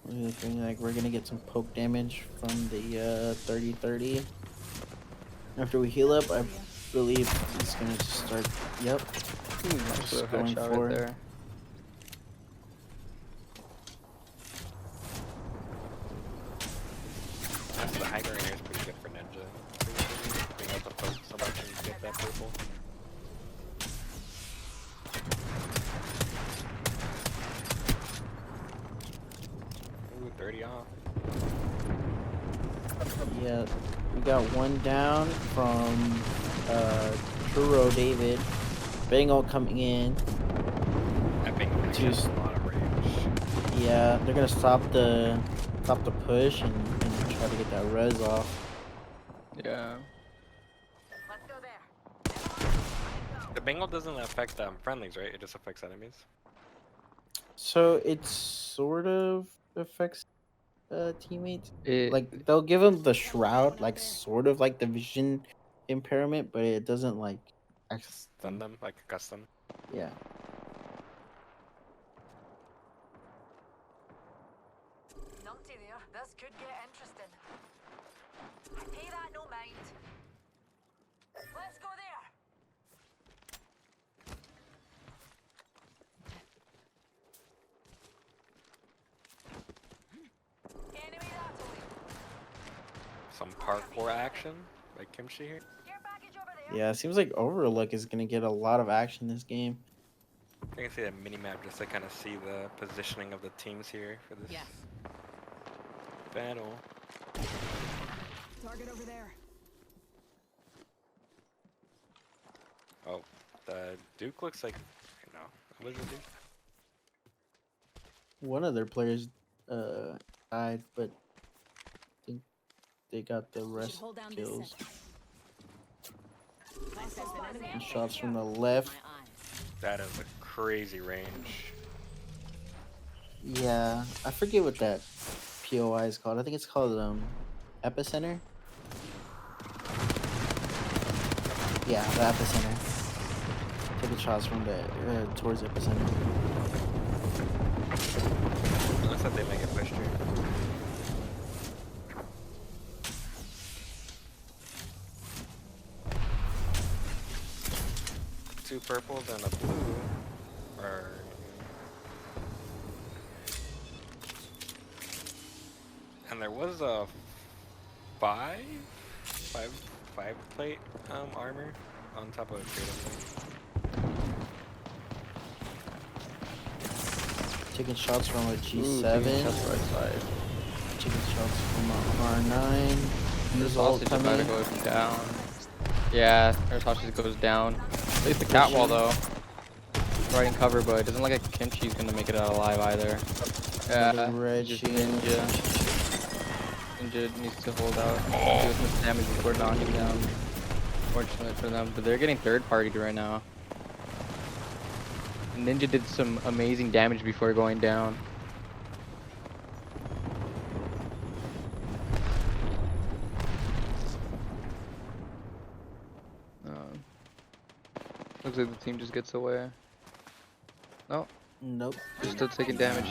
We're looking like we're gonna get some poke damage from the 30-30. After we heal up, I believe it's gonna just start. Yep.
Nice
Just
little
going
headshot
for
right
it.
there.
That's the high ground area is pretty good for Ninja. Being able to poke so much and get that purple. Ooh, 30 off.
Yeah, we got one down from Truro David. Bengal coming in.
I think he has a lot of range.
Yeah, they're gonna stop the push and try to get that res off.
Yeah.
Let's go there.
The Bengal doesn't affect friendlies, right? It just affects enemies.
So it sort of affects teammates.
It,
Like they'll give them the shroud, like sort of like the vision impairment, but it doesn't like.
Stun them like a custom.
Yeah.
Numpty there. This could get interesting. Pay that no mind. Let's go there. Enemy that way.
Some parkour action, like Kimchi here.
Care package over there.
Yeah, it seems like Overlook is gonna get a lot of action this game.
I can see that mini map just to kind of see the positioning of the teams here for this
Yes.
battle.
Target over there.
Oh, the Duke looks like, you know, what is it, Duke?
One of their players died, but I think they got the
We should
rest
hold down this
kills.
sector. I sense an enemy.
And shots from the left.
My eyes.
That is a crazy range.
Yeah, I forget what that POI is called. I think it's called epicenter. Yeah, the epicenter. Taking shots from the towards epicenter.
Looks like they might get pushed here. Two purples and a blue. Or and there was a five plate armor on top of a trade.
Taking shots from a
ooh,
G7.
taking shots right side.
Taking shots from a R9.
The
Use all
sausage about to
coming.
go down. Yeah, our sausage goes down. At least the cat wall though. Right in cover, but it doesn't look like Kimchi's gonna make it out alive either. Yeah,
Another red
just
shield.
Ninja needs to hold out. Do as much damage before knocking down. Fortunate for them, but they're getting third partied right now. Ninja did some amazing damage before going down. Looks like the team just gets away. No,
Nope.
they're still taking damage.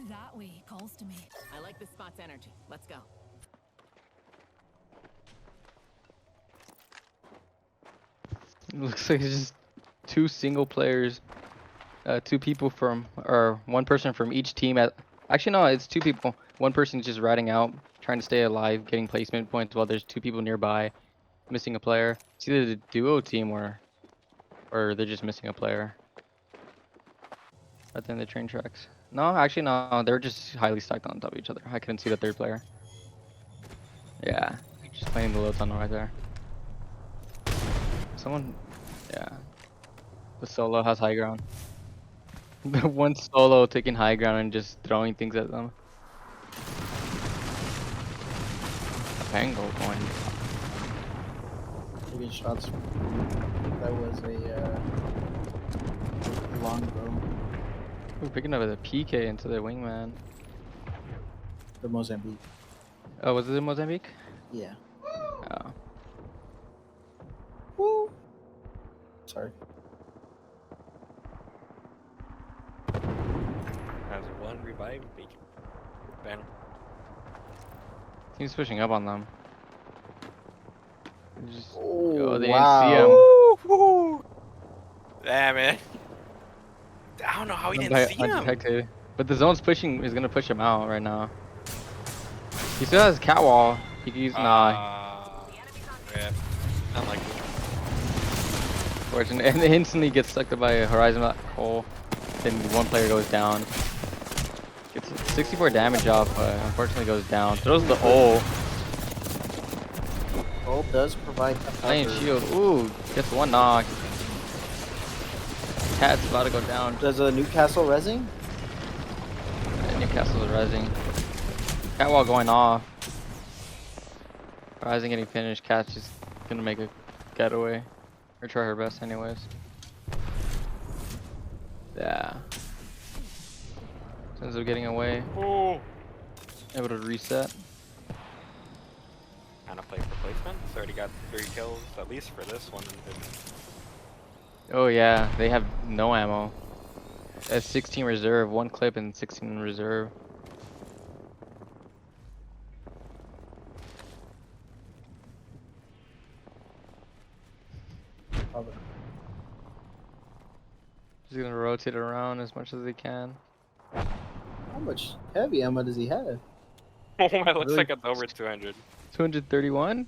That way calls to me. I like this spot's energy. Let's go.
It looks like it's just two single players, two people from, or one person from each team. Actually, no, it's two people. One person's just riding out, trying to stay alive, getting placement points, while there's two people nearby, missing a player. It's either the duo team or they're just missing a player. Right there in the train tracks. No, actually, no, they're just highly stacked on top of each other. I couldn't see the third player. Yeah, just playing the low tunnel right there. Someone, yeah. The solo has high ground. The one solo taking high ground and just throwing things at them. Pango going.
Taking shots. I think that was a long bow.
We're picking up a PK into the wingman.
The Mozambique.
Oh, was it in Mozambique?
Yeah.
Oh.
Woo. Sorry.
Has one revive. Ben.
Team's pushing up on them. Just,
Oh,
they
wow.
didn't see him.
Woo! Damn it. I don't know how he
Run
didn't
by
see him.
undetected. But the zone's pushing is gonna push him out right now. He still has cat wall. He can use
Yeah. Unlikely.
fortunate, and it instantly gets sucked up by a horizon black hole. Then one player goes down. Gets 64 damage off, but unfortunately goes down. Throws the ult.
Ult does provide
Playing
cover.
shield. Ooh, gets one knock. Cat's about to go down.
Does a Newcastle resing?
Newcastle is rising. Catwall going off. Rising getting finished. Cat's just gonna make a getaway. Or try her best anyways. Yeah. Ends up getting away.
Ooh.
Able to reset.
Kind of play for placement. It's already got 3 kills, at least for this one.
Oh yeah, they have no ammo. That's 16 reserve, 1 clip and 16 in reserve. Just gonna rotate around as much as they can.
How much heavy ammo does he have?
Oh, it looks
Really?
like it's over 200.
231?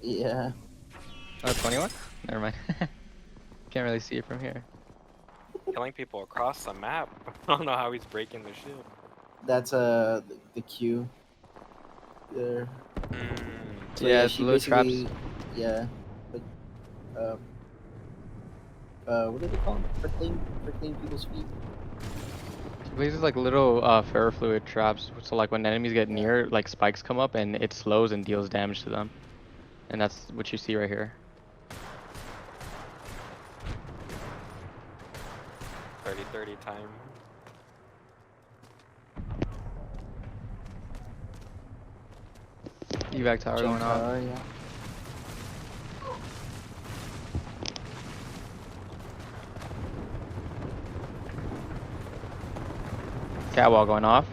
Yeah.
Oh, 21? Never mind. Can't really see it from here.
Killing people across the map. I don't know how he's breaking the shield.
That's the Q. There. So
Yeah, it's
she
little traps.
basically- Yeah. Like, what do they call them? Prickling people's feet.
These are like little ferrofluid traps. So like when enemies get near, like spikes come up and it slows and deals damage to them. And that's what you see right here.
30-30 time.
Evac tower going off.
Yeah.
Catwall going off.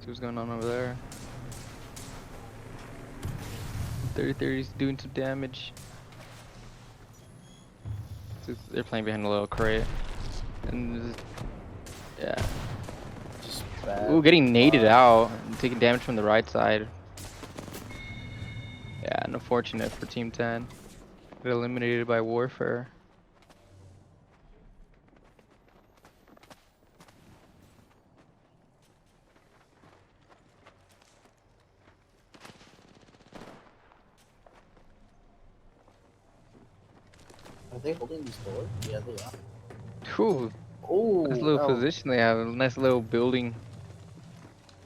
See what's going on over there. 30-30's doing some damage. They're playing behind a little crate. And yeah.
Just bad.
Ooh, getting naded out. And taking damage from the right side. Yeah, and unfortunate for Team 10. Got eliminated by Warfare.
Are they holding these doors? Yeah, they are.
Ooh,
Oh,
nice little position they have. A nice little building.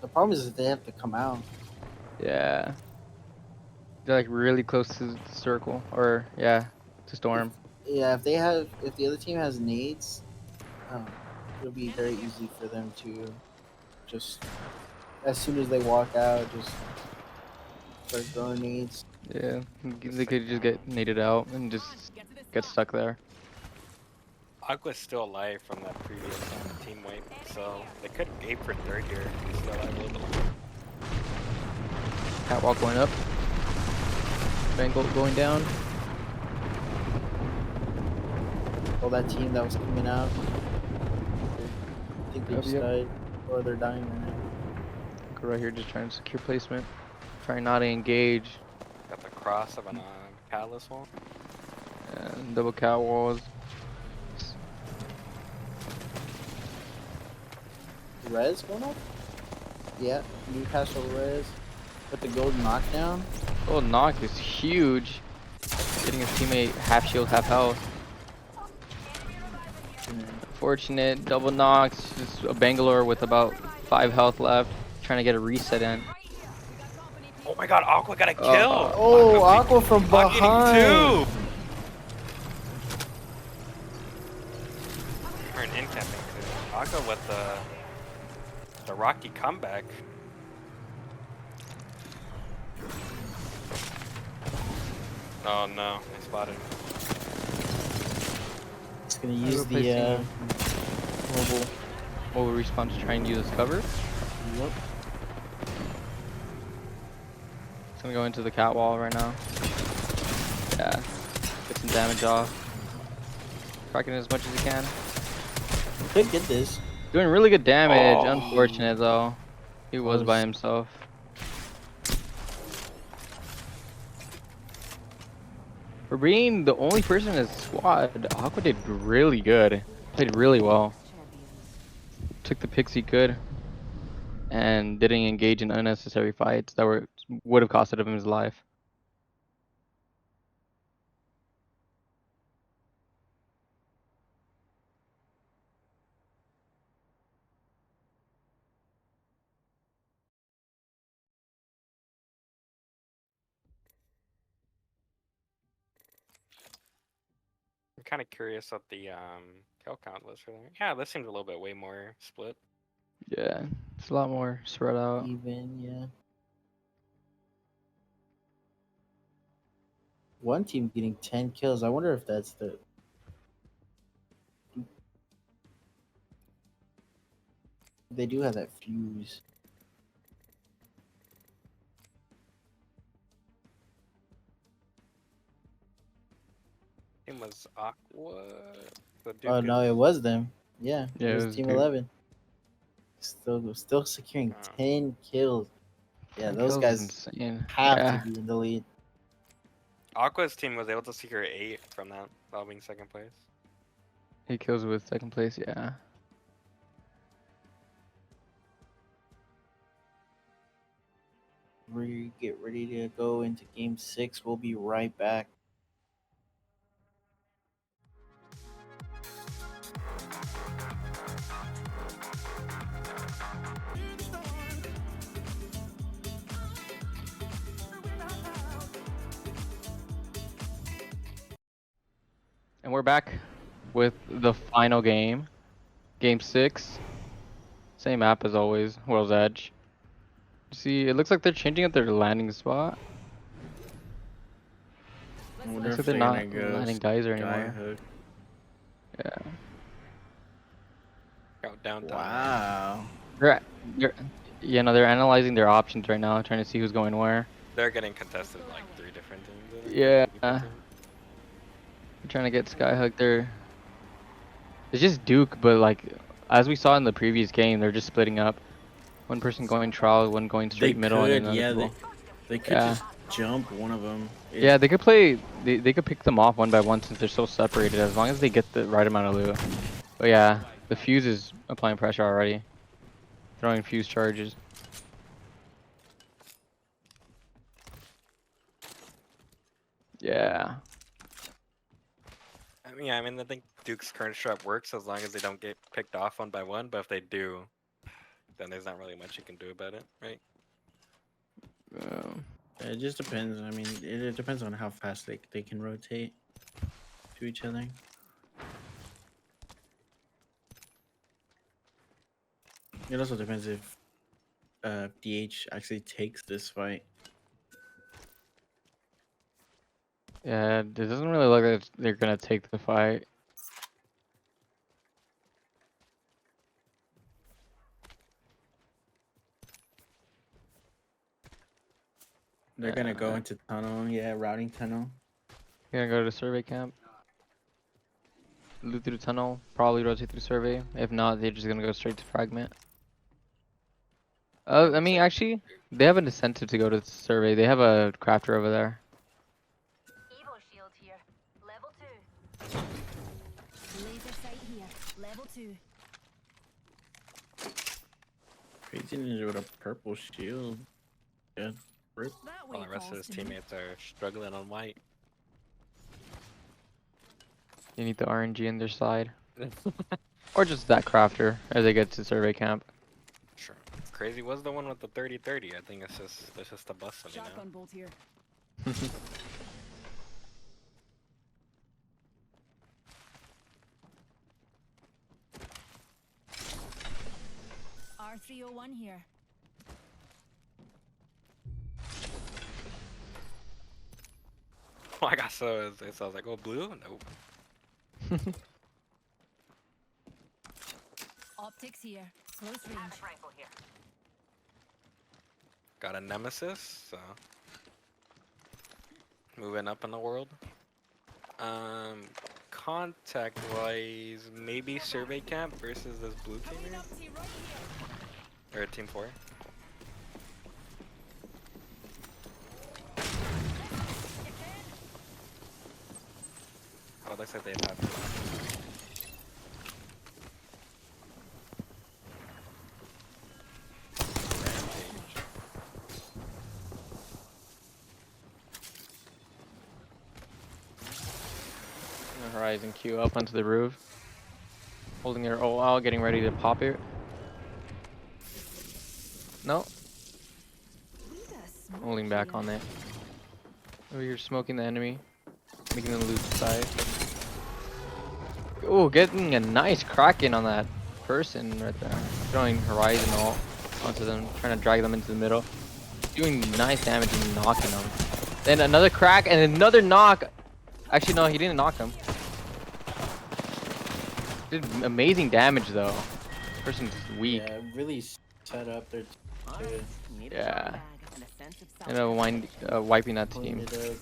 The problem is that they have to come out.
Yeah. They're like really close to the circle. Or, yeah, to storm.
Yeah, if the other team has nades, it'll be very easy for them to just as soon as they walk out, just start throwing nades.
Yeah, they could just get naded out and just get stuck there.
Aqua's still alive from that previous team wipe, so they could aim for third here. He's still alive a little bit longer.
Catwalk going up. Bengal going down.
Oh, that team that was coming out. I think they just
Yep.
died, or they're dying right now.
Go right here, just trying to secure placement. Trying not to engage.
Got the cross of an catalyst wall.
And double cat walls.
Res going up? Yeah, Newcastle res. With the gold knockdown.
Oh, knock is huge. Getting his teammate half shield, half health. Fortunate, double knocks. Just a Bangalore with about 5 health left. Trying to get a reset in.
Oh my god, Aqua got a kill!
Oh, Aqua from
Aqua getting
behind.
2! Or an incapping too. Aqua with the rocky comeback. Oh no, I spotted him.
It's gonna use the
Replacing-
mobile.
Mobile respawn to try and use his cover.
Yep.
It's gonna go into the cat wall right now. Yeah. Get some damage off. Cracking as much as he can.
Could get this.
Doing really good damage.
Oh.
Unfortunate though. He was by himself. For being the only person in his squad, Aqua did really good. Played really well. Took the picks he could. And didn't engage in unnecessary fights that would have costed him his life.
I'm kind of curious what the kill count was for them. Yeah, this seems a little bit way more split.
Yeah, it's a lot more spread out.
Even, yeah. One team getting 10 kills. I wonder if that's the. They do have that fuse.
It was Aqua. The
Oh no, it was them. Yeah,
Yeah,
it
it
was
was
Team
Duke.
11. Still securing
Oh.
10 kills. Yeah,
10
those
kills
guys
is insane.
have
Yeah.
to be in the lead.
Aqua's team was able to secure 8 from that while being second place.
8 kills with second place, yeah.
We get ready to go into game 6. We'll be right back.
And we're back with the final game. Game 6. Same map as always, World's Edge. See, it looks like they're changing up their landing spot.
I wonder
Looks
if
like they're
they're
not
gonna go
landing Geyser
Sky
anymore.
Hook.
Yeah.
Out downtown.
Wow.
They're, they're analyzing their options right now, trying to see who's going where.
They're getting contested like 3 different teams. I think.
Yeah.
Three different teams.
They're trying to get Skyhook there. It's just Duke, but like, as we saw in the previous game, they're just splitting up. One person going trial, one going straight middle, and another people.
They could
Yeah.
just jump one of them.
Yeah, they could play. They could pick them off one by one since they're so separated, as long as they get the right amount of loot. But yeah, the fuse is applying pressure already, throwing fuse charges. Yeah.
I mean, I think Duke's current strat works as long as they don't get picked off one by one. But if they do, then there's not really much you can do about it, right?
It just depends. I mean, it depends on how fast they can rotate to each other. It also depends if DH actually takes this fight.
Yeah, it doesn't really look like they're gonna take the fight.
They're gonna go into tunnel. Yeah, routing tunnel.
Gonna go to survey camp. Loot through the tunnel. Probably rotate through survey. If not, they're just gonna go straight to fragment. I mean, actually, they have an incentive to go to survey. They have a crafter over there.
Evo shield here. Level 2.
Laser sight here. Level 2.
Crazy Ninja with a purple shield. Yeah. Rip.
That way
While the rest of
calls
his
to me.
teammates are struggling on white.
You need the RNG in their side. Or just that crafter as they get to survey camp.
Sure. Crazy was the one with the 30-30. I think it's just a bustle, you know.
Shotgun bolt here. R301 here.
I got so I was like, oh, blue? Nope.
Optics here. Close range.
Havoc rifle here.
Got a nemesis, so moving up in the world. Contact wise, maybe survey camp versus this blue team
Coming
here?
up to you right here.
Or team 4. Oh, it looks like they have. Rampage.
Horizon Q up onto the roof. Holding their ult out, getting ready to pop it. No,
We got smoke
holding back
here.
on it. Over here smoking the enemy. Making them lose sight. Oh, getting a nice crack in on that person right there. Throwing Horizon ult onto them, trying to drag them into the middle. Doing nice damage and knocking them. Then another crack and another knock. Actually, no, he didn't knock him. Did amazing damage though. Person's weak.
Yeah, really set up their to
Need a
Yeah.
drum bag and a sense of
And wiping that
clean
team.
it up.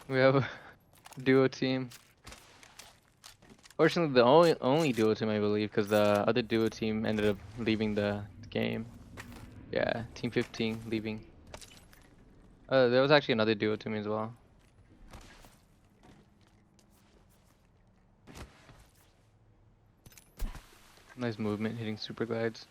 We have a duo team. Fortunately, the only duo team I believe, because the other duo team ended up leaving the game. Yeah, team 15 leaving. There was actually another duo team as well. Nice movement, hitting super glides.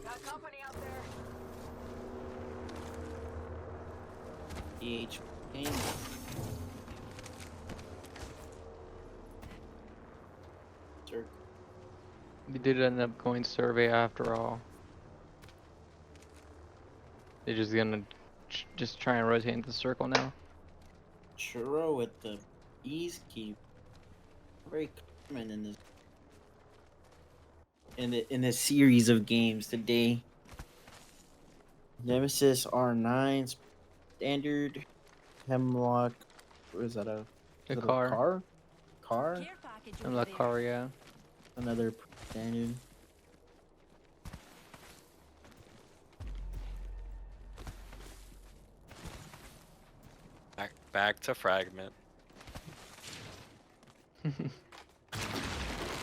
Got company out there.
DH. Sir.
They did end up going survey after all. They're just gonna just try and rotate into the circle now.
Churro with the ease keep. Very common in this series of games today. Nemesis R9 standard Hemlock. What is that?
The
is that
car.
Car. Car.
Care package
And
over
La
there.
car, yeah.
Another standard.
Back to fragment. I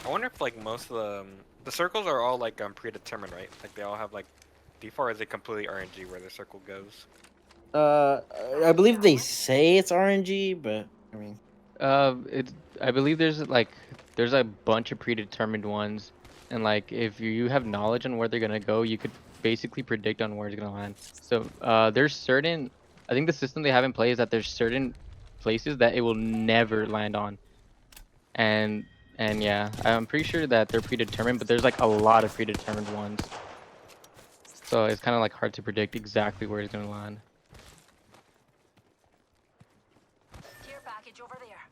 wonder if like most of the circles are all like predetermined, right? Like they all have like default, or is it completely RNG where the circle goes?
I believe they say it's RNG, but I mean,
I believe there's a bunch of predetermined ones, and like if you have knowledge on where they're gonna go, you could basically predict on where it's gonna land. So there's certain, I think the system they have in play is that there's certain places that it will never land on, and yeah, I'm pretty sure that they're predetermined, but there's like a lot of predetermined ones. So it's kind of like hard to predict exactly where it's gonna land.
Care package over there.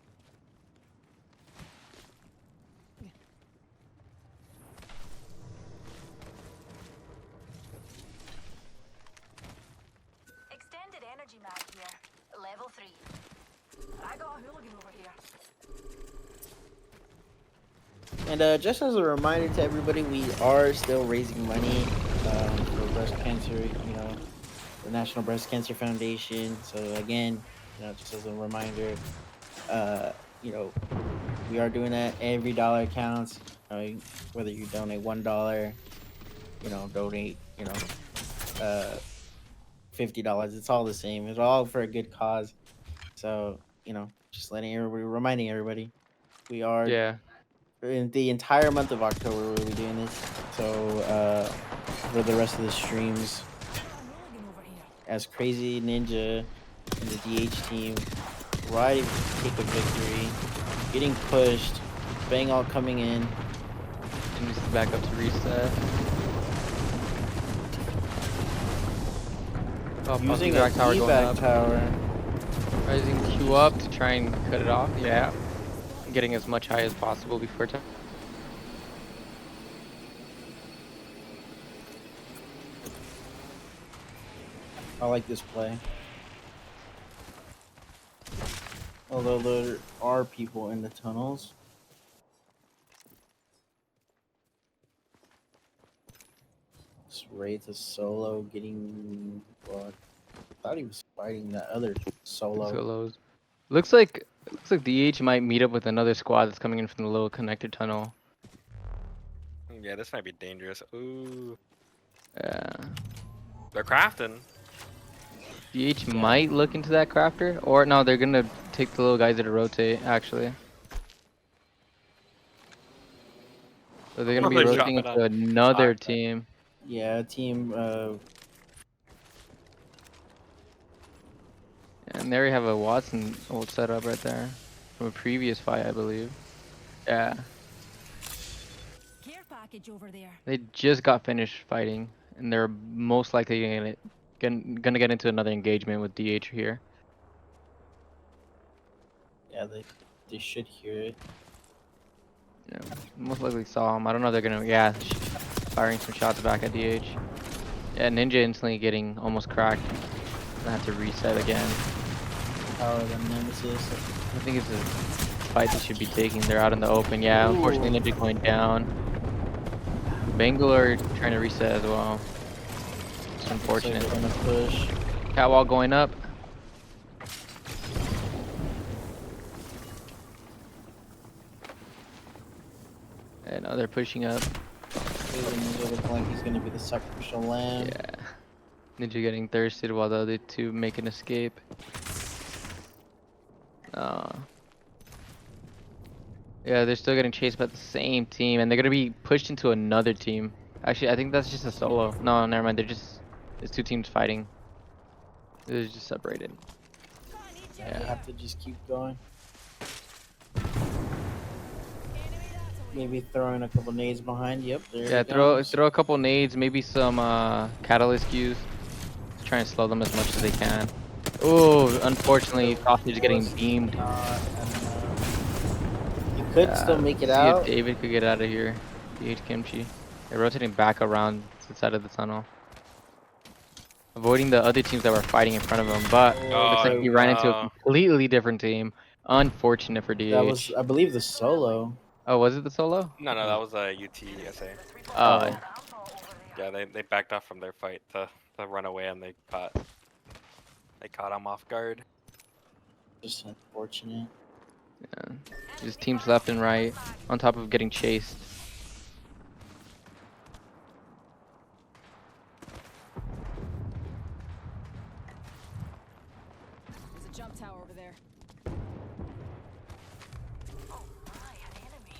Extended energy mag here. Level 3. I got a hooligan over here.
And just as a reminder to everybody, we are still raising money for breast cancer. You know, the National Breast Cancer Foundation. So again, you know, just as a reminder, you know, we are doing that. Every dollar counts. Whether you donate $1, you know, donate, you know, $50. It's all the same. It's all for a good cause. So you know, just reminding everybody, we are
Yeah.
in the entire month of October we'll be doing this. So for the rest of the streams,
Got a hooligan over here.
as Crazy Ninja and the DH team riding for the kick of victory, getting pushed, Bengal coming in.
And just back up to reset. Oh,
Using
evac
a
tower going
evac
up.
tower.
Rising Q up to try and cut it off. Yeah. Getting as much high as possible before time.
I like this play. Although there are people in the tunnels. This Wraith is solo getting. Well, I thought he was fighting that other solo.
Solos. Looks like DH might meet up with another squad that's coming in from the little connector tunnel.
Yeah, this might be dangerous. Ooh,
Yeah.
they're crafting.
DH might look into that crafter, or no, they're gonna take the little guys that rotate actually. So they're gonna be
Really
rotating
dropping
into
on
another
Octane.
team.
Yeah, team.
And there we have a Watson old setup right there from a previous fight, I believe. Yeah,
Care package over there.
they just got finished fighting, and they're most likely gonna get into another engagement with DH here.
Yeah, they should hear it.
Yeah, most likely saw him. I don't know if they're gonna. Yeah, firing some shots back at DH. Yeah, Ninja instantly getting almost cracked. Gonna have to reset again.
Power of the Nemesis.
I think it's a fight they should be taking. They're out in the open. Yeah, unfortunately Ninja going down. Bangalore trying to reset as well. It's unfortunate.
So they're gonna push.
Catwalk going up. And now they're pushing up.
Ninja looking like he's gonna be the sacrificial lamb.
Yeah. Ninja getting thirsted while the other two make an escape. Yeah, they're still getting chased by the same team, and they're gonna be pushed into another team. Actually, I think that's just a solo. No, never mind. There's two teams fighting. They're just separated.
You
Yeah.
have to just keep going.
Enemy that's away.
Maybe throwing a couple nades behind. Yep, there
Yeah,
it
throw
goes.
a couple nades, maybe some catalyst cues. Try and slow them as much as they can. Oh, unfortunately, Sausage is getting beamed.
You could still make it
See
out.
if David could get out of here. DH Kimchi. They're rotating back around to the side of the tunnel. Avoiding the other teams that were fighting in front of him, but looks like he ran into a
no.
completely different team. Unfortunate for DH.
That was, I believe, the solo.
Oh, was it the solo?
No, that was a UTSA.
Oh,
Yeah, they backed off from their fight to run away, and they caught him off guard.
Just unfortunate.
yeah. Just teams left and right, on top of getting chased.
There's a jump tower over there.
Oh my, an enemy.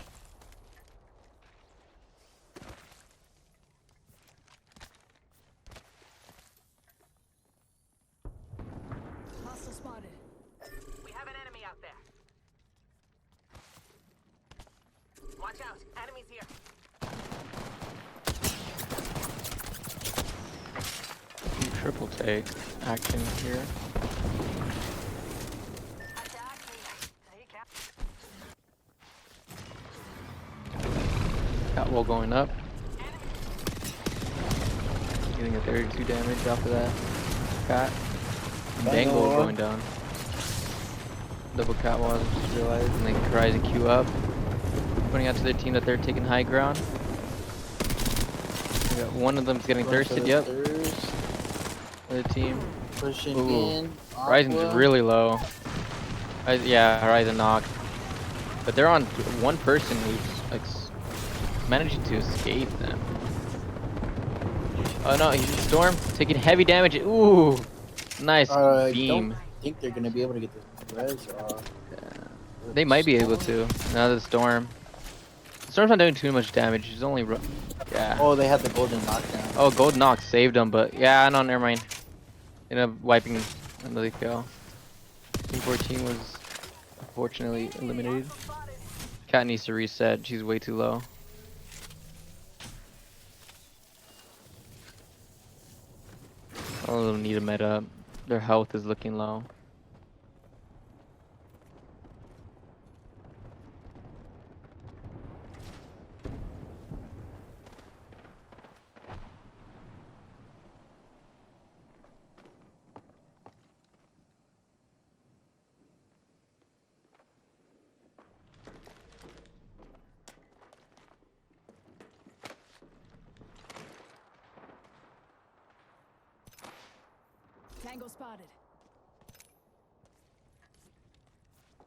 Watch out. Enemies here.
Triple take action here.
Attack me. They can't.
Catwall going up. Getting a 32 damage off of that. Cat. Bangle
Bangalore.
going down. Double catwall, I just realized. And then Horizon Q up. Pointing out to their team that they're taking high ground. We got one of them's getting
Going for
thirsted,
the
yep.
thirst,
The team.
pushing
Ooh.
in.
Horizon's
Aqua.
really low. Yeah, Horizon knocked. But they're on one person who's like managing to escape them. Oh no, he's in Storm, taking heavy damage. Ooh, nice
I
beam.
don't think they're gonna be able to get the res off.
They might be able to. Now the Storm. Storm's not doing too much damage. He's only, yeah.
Oh, they had the golden knockdown.
Oh, Gold Knock saved him, but yeah, no, never mind. Ended up wiping another kill. Team 14 was unfortunately eliminated. Cat needs to reset. She's way too low. All of them need a med up. Their health is looking low.
Tango spotted.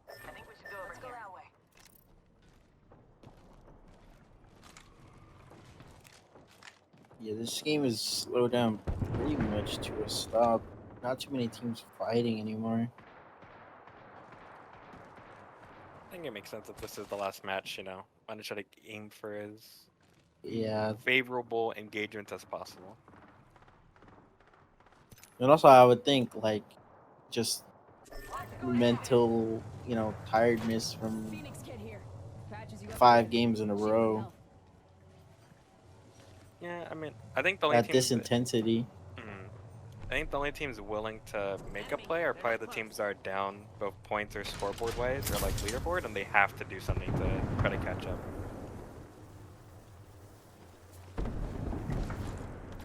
I think we should go over Let's go that way.
Yeah, this game is slowed down pretty much to a stop. Not too many teams fighting anymore.
I think it makes sense if this is the last match, you know. Want to try to aim for as
Yeah,
favorable engagements as possible.
and also I would think like just mental, tiredness from
Phoenix kid here. Patches you up
5
good.
games in a
Shield
row
health.
Yeah, I mean, I think the only
at
teams
this
that-
intensity.
I think the only teams willing to make a play are probably the teams that are down both points or scoreboard wise or like leaderboard, and they have to do something to try to catch up.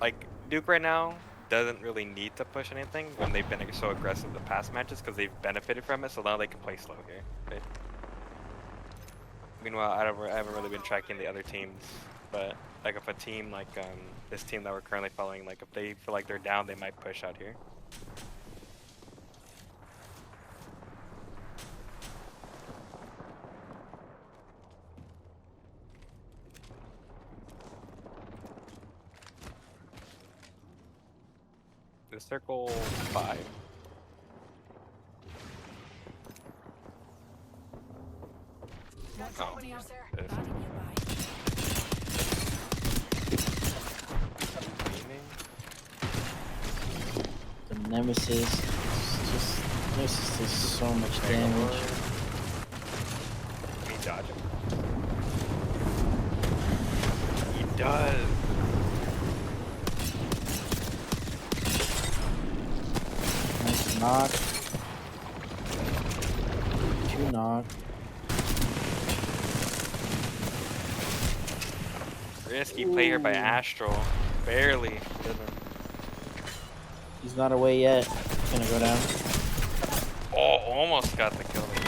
Like Duke right now doesn't really need to push anything when they've been so aggressive the past matches because they've benefited from it, so now they can play slow here. Right? Meanwhile, I haven't really been tracking the other teams, but like if a team like this team that we're currently following, like if they feel like they're down, they might push out here. The circle 5.
What's
Oh,
happening out there?
this.
Body nearby.
Aiming.
The Nemesis, Nemesis does so much damage.
Me dodge him. He does.
Nice knock. 2 knock.
Risky play here by
Ooh.
Astral. Barely did him.
He's not away yet. He's gonna go down.
Oh, almost got the kill there.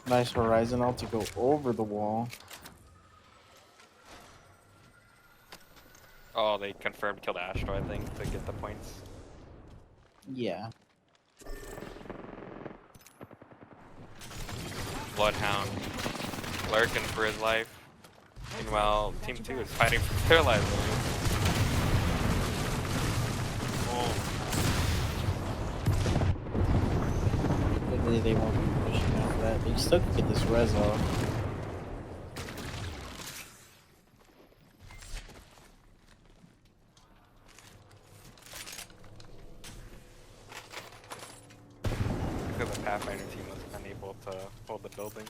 Nice Horizon ult to go over the wall.
Oh, they confirmed killed Astral, I think, to get the points.
Yeah.
Bloodhound lurking for his life. Meanwhile, Team 2 is fighting for their lives. Oh,
Hopefully they won't be pushing out that. They still can get this res off.
because the Pathfinder team was unable to hold the building.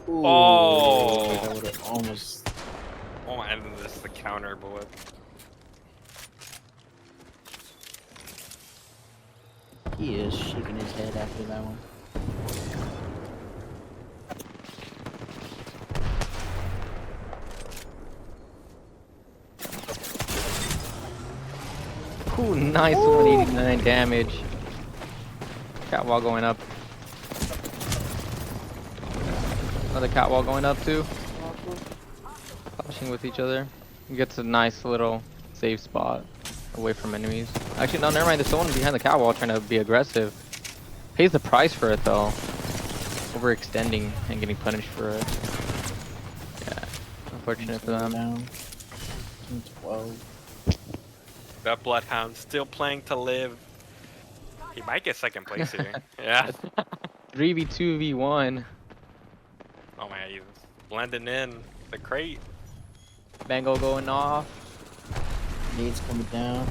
Ooh,
Oh.
that would have almost.
Oh, and then this is the counter bullet.
He is shaking his head after that one.
Ooh, nice 189 damage. Catwall going up. Another catwall going up too. Clashing with each other. Gets a nice little safe spot away from enemies. Actually, no, never mind. There's someone behind the catwall trying to be aggressive. Pays the price for it though. Overextending and getting punished for it. Yeah, unfortunate for them.
Down. 12.
That Bloodhound still playing to live. He might get second place here. Yeah.
3v2v1.
Oh my god, he's blending in the crate.
Bango going off.
Nades coming down.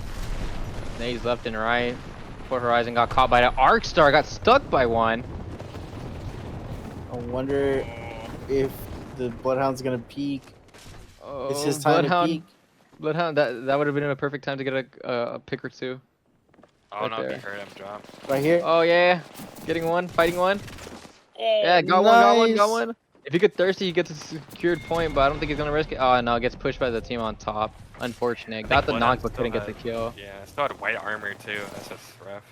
Nades left and right. Poor Horizon got caught by the Arc Star. Got stuck by one.
I wonder if the Bloodhound's gonna peek.
Oh,
It's his time to peek.
Bloodhound. That would have been a perfect time to get a pick or two.
Oh
Right
no,
there.
he heard him drop.
Right here.
Oh yeah, getting one, fighting one.
Oh,
Yeah, got one, got one, got
nice.
one. If he get thirsty, he gets a secured point, but I don't think he's gonna risk it. Oh no, gets pushed by the team on top. Unfortunate. Got the knock, but couldn't get the kill.
Yeah, still had white armor too. That's just rough.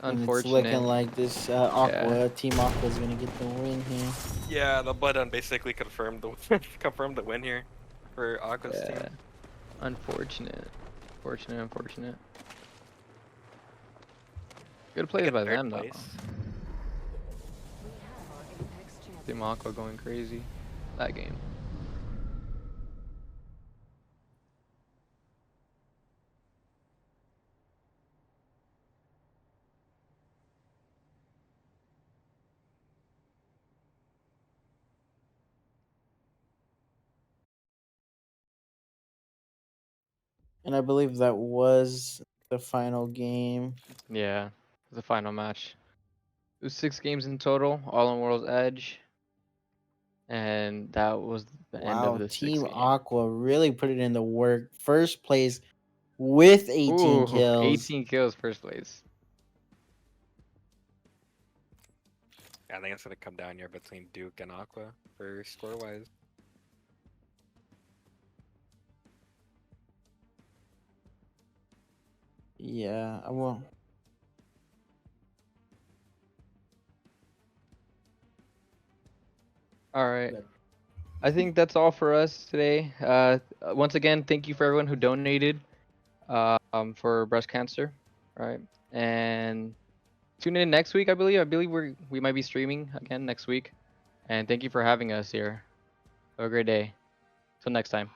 And it's
Unfortunate.
looking like this Team Aqua is gonna get the win here.
Yeah, the Bloodhound basically confirmed the confirmed the win here for Aqua's
Yeah.
team.
Unfortunate. Unfortunate. Good plays
Get
by
third
them though.
place.
We have our Apex champion.
Team Aqua going crazy. That game.
And I believe that was the final game.
Yeah. The final match. It was 6 games in total, all on World's Edge. And that was the end of
Wow,
the 6th
Team
game.
Aqua really put it in the work. First place with 18
Ooh,
kills.
18 kills first place.
Yeah, I think it's gonna come down here between Duke and Aqua for score wise.
Yeah, I will.
All right. I think that's all for us today. Once again, thank you for everyone who donated for breast cancer. Right. And tune in next week, I believe. I believe we might be streaming again next week. And thank you for having us here. Have a great day. Till next time.